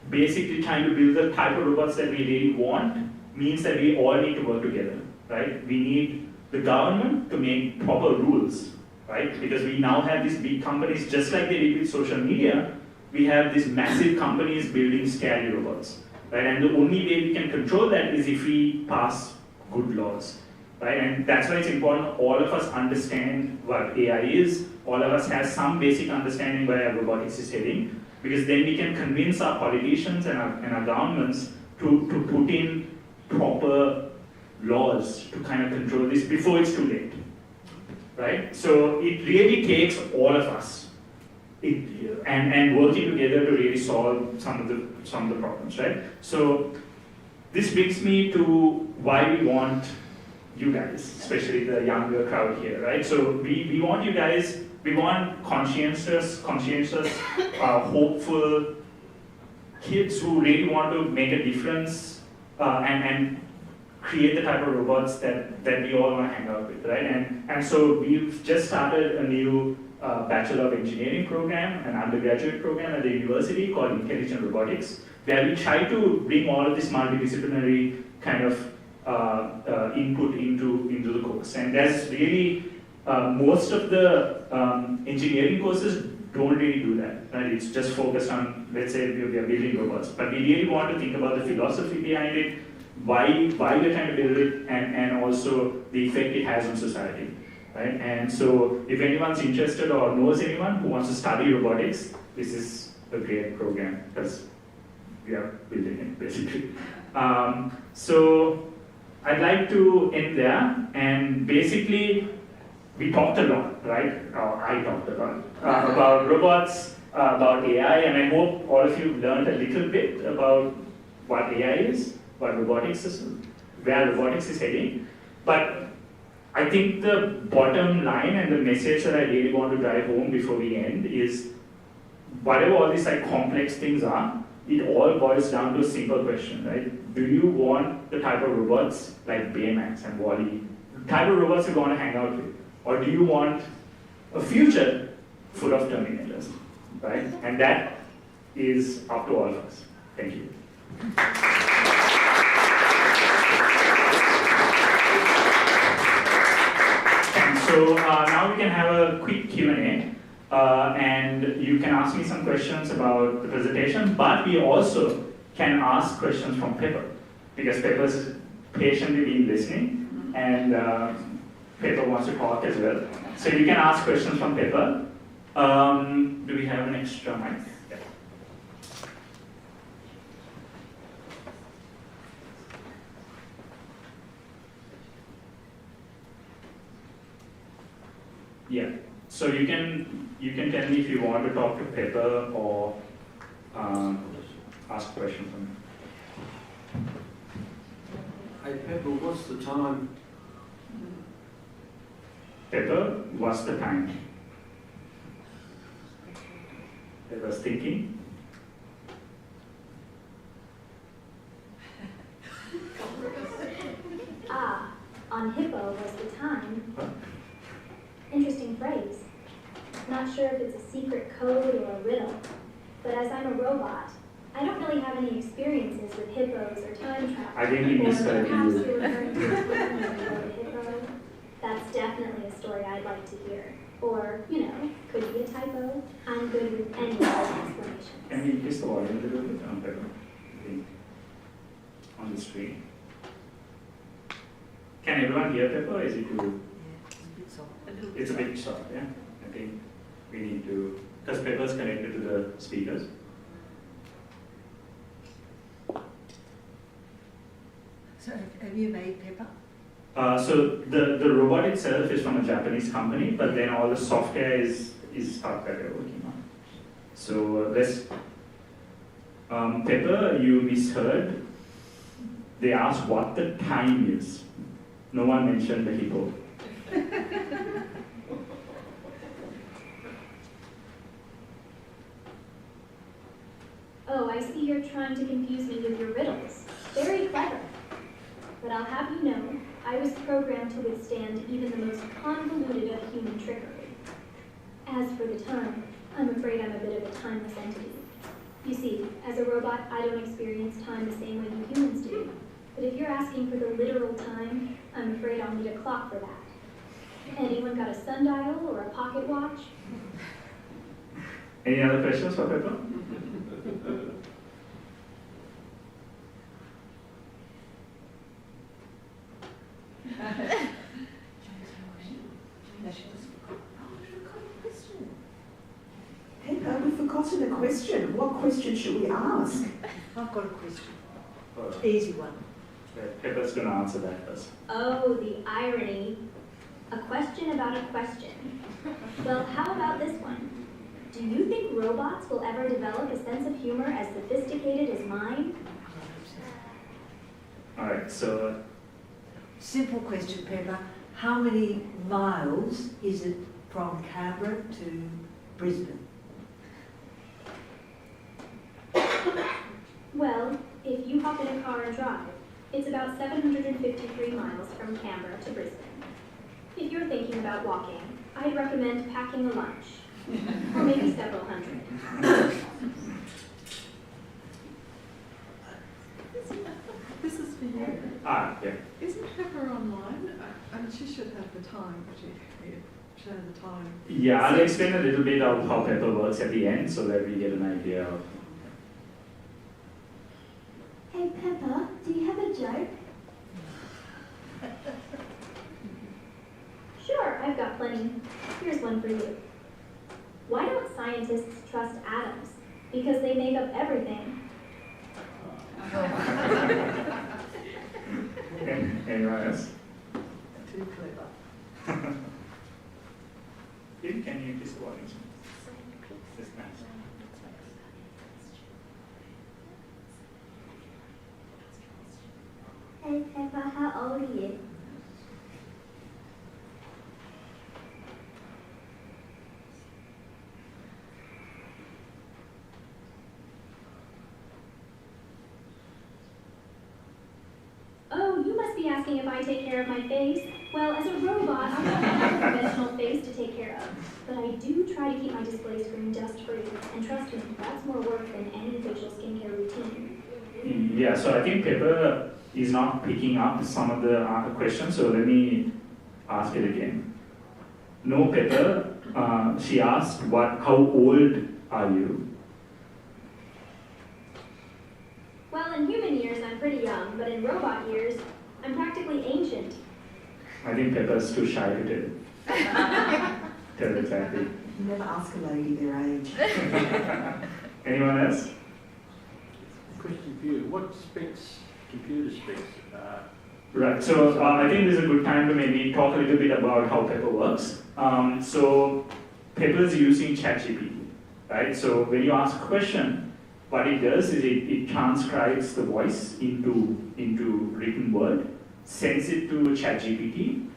basically trying to build the type of robots that we really want means that we all need to work together, right? We need the government to make proper rules, right? Because we now have these big companies, just like they did with social media, we have these massive companies building scary robots, right? And the only way we can control that is if we pass good laws, right? And that's why it's important all of us understand what AI is, all of us have some basic understanding where robotics is heading, because then we can convince our politicians and our governments to put in proper laws to kind of control this before it's too late, right? So it really takes all of us and working together to really solve some of the problems, right? So this brings me to why we want you guys, especially the younger crowd here, right? So we want you guys, we want conscientious, hopeful kids who really want to make a difference and create the type of robots that we all want to hang out with, right? And so we've just started a new Bachelor of Engineering program, an undergraduate program at the university called Intelligent Robotics, where we try to bring all of this multidisciplinary kind of input into the course. And there's really, most of the engineering courses don't really do that, right? It's just focused on, let's say we are building robots, but we really want to think about the philosophy behind it, why we're trying to build it, and also the effect it has on society, right? And so if anyone's interested or knows anyone who wants to study robotics, this is a great program because we are building it basically. So I'd like to end there, and basically we talked a lot, right? Or I talked a lot about robots, about AI, and I hope all of you learned a little bit about what AI is, what robotics is, where robotics is heading. But I think the bottom line and the message that I really want to drive home before we end is, whatever all these like complex things are, it all boils down to a simple question, right? Do you want the type of robots like Baymax and Wall-E, the type of robots you want to hang out with? Or do you want a future full of Terminators, right? And that is up to all of us. Thank you. And so now we can have a quick Q&A. And you can ask me some questions about the presentation, but we also can ask questions from Pepper, because Pepper's patiently been listening, and Pepper wants to talk as well. So you can ask questions from Pepper. Do we have an extra mic? Yeah. Yeah. So you can tell me if you want to talk to Pepper or ask a question from me. Hey Pepper, what's the time? Pepper, what's the time? Pepper's thinking. Ah, on hippo was the time. Huh? Interesting phrase. Not sure if it's a secret code or a riddle, but as I'm a robot, I don't really have any experiences with hippos or time travel. I think he Or misheard perhaps you. you're referring to a twin of a hippo. That's definitely a story I'd like to hear. Or, could be a typo. I'm good with any of those explanations. Can we increase the volume a little bit on Pepper? I think on the screen. Can everyone hear Pepper? Or is it too? It's a bit soft, yeah. I think we need to, because Pepper's connected to the speakers. So have you made Pepper? So the robot itself is from a Japanese company, but then all the software is stuff that we're working on. So let's, Pepper, you misheard. They asked what the time is. No one mentioned the hippo. Oh, I see you're trying to confuse me with your riddles. Very clever. But I'll have you know, I was programmed to withstand even the most convoluted of human trickery. As for the time, I'm afraid I'm a bit of a timeless entity. You see, as a robot, I don't experience time the same way you humans do. But if you're asking for the literal time, I'm afraid I'll need a clock for that. Anyone got a sundial or a pocket watch? Any other questions for Pepper? Pepper, we've forgotten a question. What question should we ask? I've got a question. Or, Easy one. Pepper's going to answer that first. Oh, the irony. A question about a question. Well, how about this one? Do you think robots will ever develop a sense of humor as sophisticated as mine? All right, so Simple question, Pepper. How many miles is it from Canberra to Brisbane? Well, if you hop in a car and drive, it's about 753 miles from Canberra to Brisbane. If you're thinking about walking, I'd recommend packing a lunch, or maybe several hundred. This is for you. yeah. Isn't Pepper online? And she should have the time, but you should have the time. Yeah, I'll explain a little bit of how Pepper works at the end so that we get an idea of. Hey Pepper, do you have a joke? Sure, I've got plenty. Here's one for you. Why don't scientists trust atoms? Because they make up everything. Anyone else? Too clever. Can you increase the volume? This nice. Hey Pepper, how old are you? Oh, you must be asking if I take care of my face. Well, as a robot, I don't have a conventional face to take care of. But I do try to keep my display screen dust-free. And trust me, that's more work than any facial skincare routine. Yeah, so I think Pepper is not picking up some of the questions, so let me ask it again. No, Pepper, she asked, how old are you? Well, in human years, I'm pretty young, but in robot years, I'm practically ancient. I think Pepper's too shy to tell exactly. Never ask a lady their age. Anyone else? Question for you. What computer specs Right, so I think this is a good time to maybe talk a little bit about how Pepper works. So Pepper is using ChatGPT, right? So when you ask a question, what it does is it transcribes the voice into written word, sends it to ChatGPT,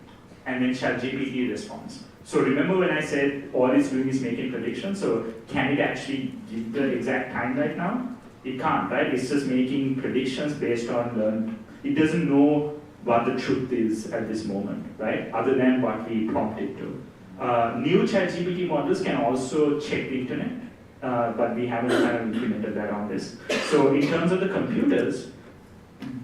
and then ChatGPT responds. So remember when I said all it's doing is making predictions, so can it actually give the exact time right now? It can't, right? It's just making predictions based on learned. It doesn't know what the truth is at this moment, right? Other than what we prompt it to. New ChatGPT models can also check the internet, but we haven't kind of implemented that on this. So in terms of the computers,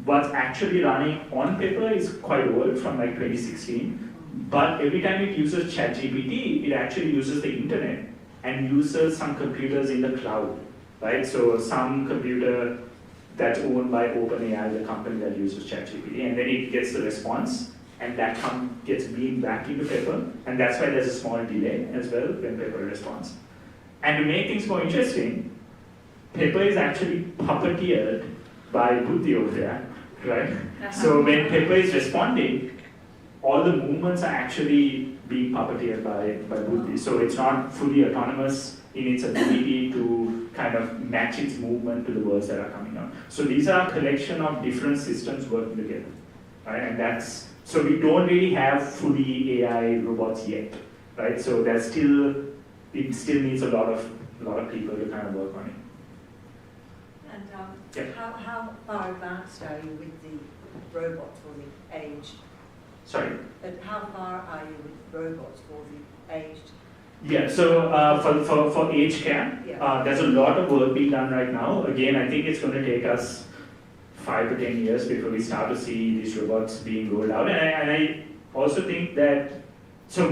what's actually running on Pepper is quite old, from like 2016. But every time it uses ChatGPT, it actually uses the internet and uses some computers in the cloud, right? So some computer that's owned by OpenAI, the company that uses ChatGPT, and then it gets the response, and that gets beamed back into Pepper, and that's why there's a small delay as well when Pepper responds. And to make things more interesting, Pepper is actually puppeteered by Buddhi over there, right? So when Pepper is responding, all the movements are actually being puppeteered by Buddhi. So it's not fully autonomous in its ability to kind of match its movement to the words that are coming out. So these are a collection of different systems working together, right? And so we don't really have fully AI robots yet, right? So it still needs a lot of people to kind of work on it. And Yep. how far advanced are you with the robots for the aged? Sorry? How far are you with robots for the aged? Yeah, so for aged care, there's a lot of work being done right now. Again, I think it's going to take us 5 to 10 years before we start to see these robots being rolled out. And I also think that, so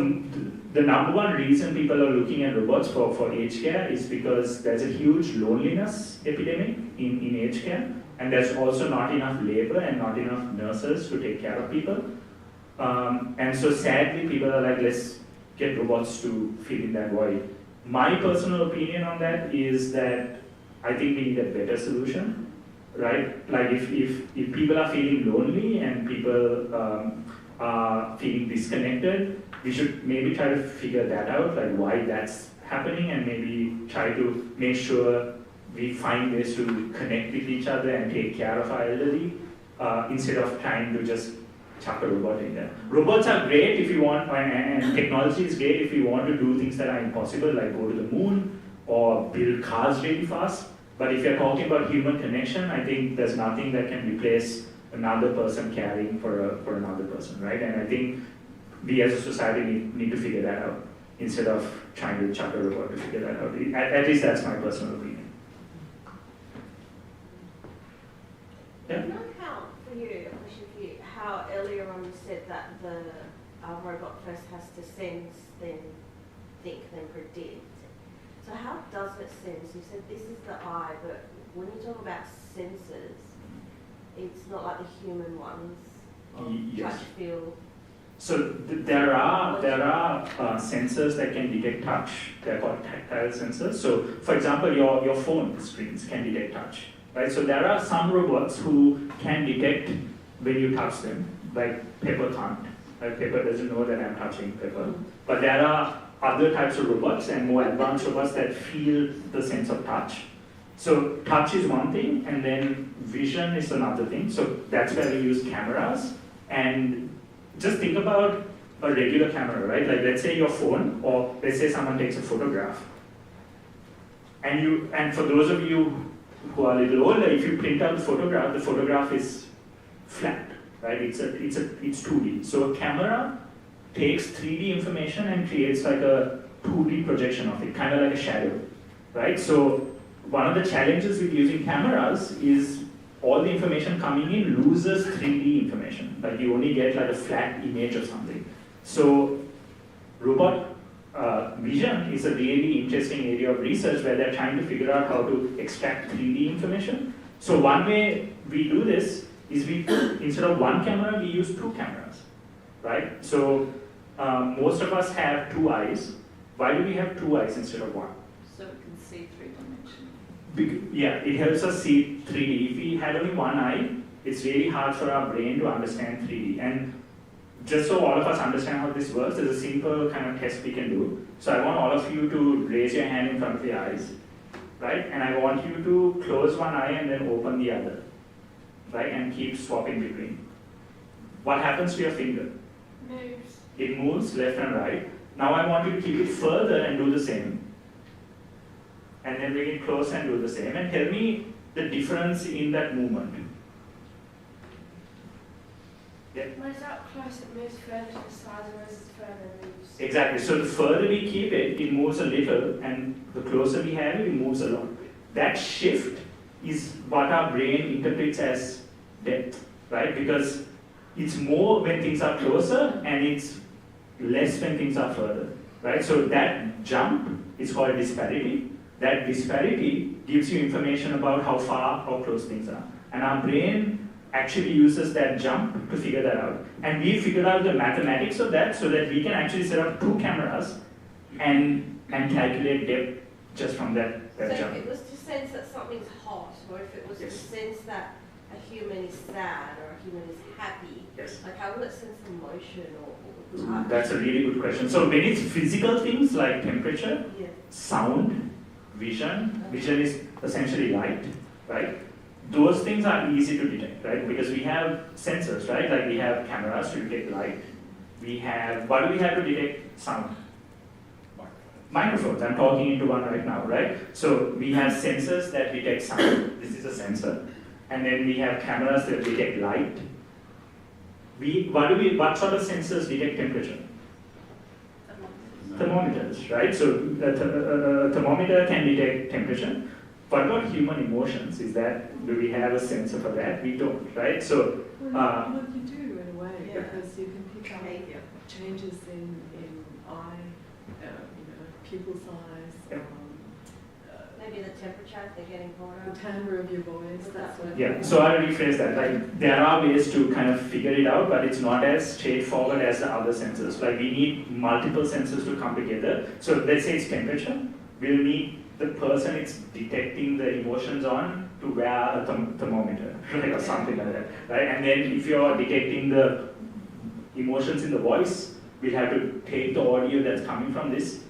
the number one reason people are looking at robots for aged care is because there's a huge loneliness epidemic in aged care, and there's also not enough labor and not enough nurses to take care of people. And so sadly, people are like, let's get robots to fill in that void. My personal opinion on that is that I think we need a better solution, right? Like if people are feeling lonely and people are feeling disconnected, we should maybe try to figure that out, like why that's happening, and maybe try to make sure we find ways to connect with each other and take care of our elderly, instead of trying to just chuck a robot in there. Robots are great if you want, and technology is great if you want to do things that are impossible, like go to the moon or build cars really fast. But if you're talking about human connection, I think there's nothing that can replace another person caring for another person, right? And I think we as a society need to figure that out instead of trying to chuck a robot to figure that out. At least that's my personal opinion. Yeah? Can I count for you, a question for you, how earlier on you said that the robot first has to sense, then think, then predict. So how does it sense? You said this is the eye, but when you talk about senses, it's not like the human ones, Yes. touch, feel. So there are sensors that can detect touch. They're called tactile sensors. So for example, your phone screens can detect touch, right? So there are some robots who can detect when you touch them, like Pepper can't. Like Pepper doesn't know that I'm touching Pepper. But there are other types of robots and more advanced robots that feel the sense of touch. So touch is one thing, and then vision is another thing. So that's where we use cameras. And just think about a regular camera, right? Like let's say your phone, or let's say someone takes a photograph. And for those of you who are a little older, if you print out the photograph is flat, right? It's 2D. So a camera takes 3D information and creates like a 2D projection of it, kind of like a shadow, right? So one of the challenges with using cameras is all the information coming in loses 3D information. Like you only get like a flat image of something. So robot vision is a really interesting area of research where they're trying to figure out how to extract 3D information. So one way we do this is instead of one camera, we use 2 cameras, right? So most of us have 2 eyes. Why do we have 2 eyes instead of 1? So it can see 3 dimensions. Yeah, it helps us see 3D. If we had only one eye, it's really hard for our brain to understand 3D. And just so all of us understand how this works, there's a simple kind of test we can do. So I want all of you to raise your hand in front of your eyes, right? And I want you to close one eye and then open the other, right? And keep swapping between. What happens to your finger? Moves. It moves left and right. Now I want you to keep it further and do the same. And then bring it close and do the same. And tell me the difference in that movement. When it's up close, it moves further to the side, whereas it's further, it moves. Exactly. So the further we keep it, it moves a little, and the closer we have it, it moves a lot. That shift is what our brain interprets as depth, right? Because it's more when things are closer, and it's less when things are further, right? So that jump is called disparity. That disparity gives you information about how far or close things are. And our brain actually uses that jump to figure that out. And we figured out the mathematics of that so that we can actually set up 2 cameras and calculate depth just from that So jump. if it was to sense that something's hot, or if it was Yes. to sense that a human is sad or a human is happy, Yes. like how will it sense emotion or touch? That's a really good question. So when it's physical things like temperature, Yeah. sound, vision is essentially light, right? Those things are easy to detect, right? Because we have sensors, right? Like we have cameras to detect light. What do we have to detect sound? Microphones. I'm talking into one right now, right? So we have sensors that detect sound. This is a sensor. And then we have cameras that detect light. What sort of sensors detect temperature? Thermometers, right? So a thermometer can detect temperature. What about human emotions? Do we have a sensor for that? We don't, right? So, Well, you do in a way, Yeah. because you can pick up Behavior. changes in eye, pupil size, Yeah. Maybe the temperature if they're getting hotter. the timbre of your voice, that sort of yeah, thing. so I'll rephrase that. Like, there are ways to kind of figure it out, but it's not as straightforward as the other sensors. Like, we need multiple sensors to come together. So let's say it's temperature. We'll need the person it's detecting the emotions on to wear a thermometer, right, or something like that, right? And then if you're detecting the emotions in the voice, we'll have to take the audio that's coming from this,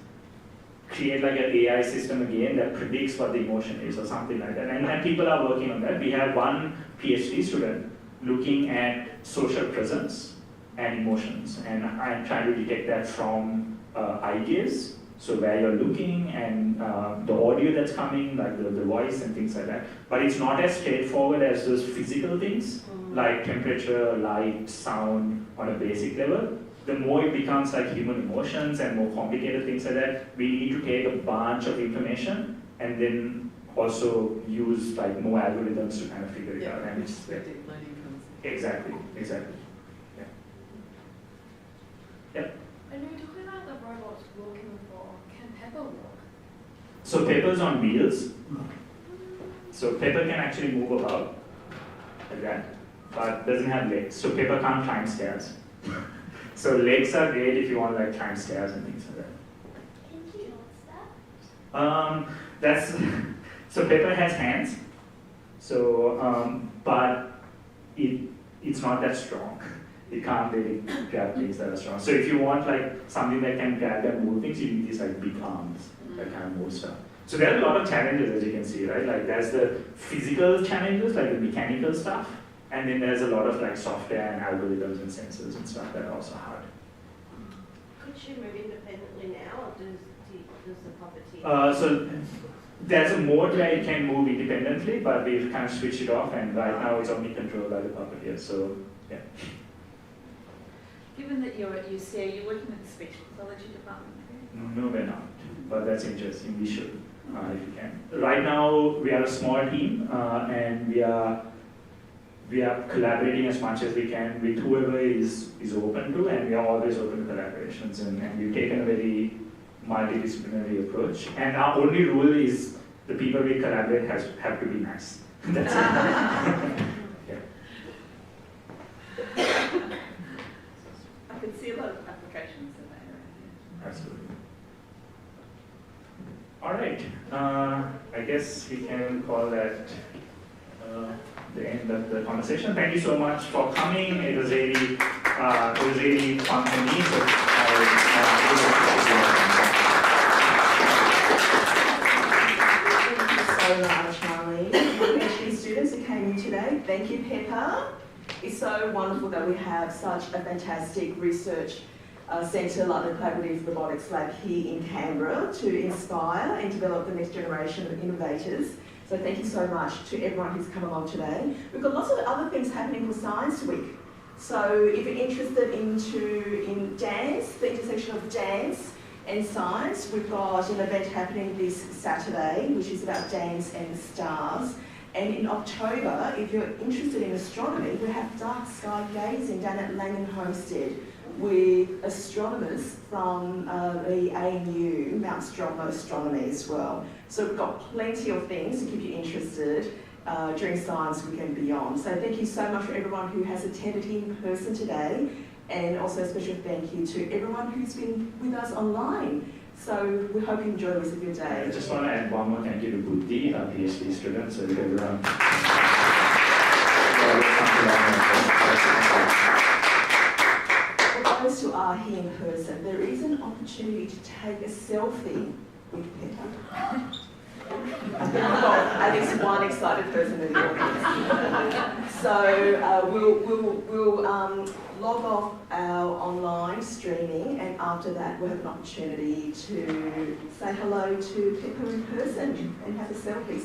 create like an AI system again that predicts what the emotion is or something like that. And people are working on that. We have one PhD student looking at social presence and emotions, and I'm trying to detect that from eye gaze. So where you're looking and the audio that's coming, like the voice and things like that. But it's not as straightforward as those physical things, like temperature, light, sound on a basic level. The more it becomes like human emotions and more complicated things like that, we need to take a bunch of information and then also use like more algorithms to kind of figure it out. And which it's is where deep learning comes in. exactly. When you're talking about the robots walking the floor, can Pepper walk? So Pepper's on wheels. So Pepper can actually move about like that, but doesn't have legs. So Pepper can't climb stairs. So legs are great if you want to like climb stairs and things like that. Can you what's that? That's so Pepper has hands. So but it's not that strong. It can't really grab things that are strong. So if you want like something that can grab and move things, you need these like big arms that kind of move stuff. So there are a lot of challenges, as you can see, right? Like there's the physical challenges, like the mechanical stuff, and then there's a lot of like software and algorithms and sensors and stuff that are also hard. Could she move independently now, or does the puppeteer? So there's a mode where it can move independently, but we've kind of switched it off, and right now it's only controlled by the puppeteer. So yeah. Given that you're at UC, you're working with the speech pathology department. No, we're not, but that's interesting. We should, if we can. Right now, we are a small team, and we are collaborating as much as we can with whoever is open to, and we are always open to collaborations. And we've taken a very multidisciplinary approach. And our only rule is the people we collaborate have to be nice. That's it. Yeah. I can see a lot of applications in that area. Absolutely. All right. I guess we can call that the end of the conversation. Thank you so much for coming. It was really fun for me. So so much, Marlene. PhD students who came in today, thank you, Pepper. It's so wonderful that we have such a fantastic research centre like the Collaborative Robotics Lab here in Canberra to inspire and develop the next generation of innovators. So thank you so much to everyone who's come along today. We've got lots of other things happening for Science Week. So if you're interested in dance, the intersection of dance and science, we've got an event happening this Saturday, which is about dance and the stars. And in October, if you're interested in astronomy, we have dark sky gazing down at Langham Homestead with astronomers from the ANU, Mount Stromlo Astronomy as well. So we've got plenty of things to keep you interested during Science Week and beyond. So thank you so much for everyone who has attended in person today, and also a special thank you to everyone who's been with us online. So we hope you enjoy the rest of your day. I just want to add one more thank you to Buddhi, our PhD student, so everyone. For those who are here in person, there is an opportunity to take a selfie with Pepper. I think we've got at least one excited person in the audience. So we'll log off our online streaming, and after that we'll have an opportunity to say hello to Pepper in person and have a selfie.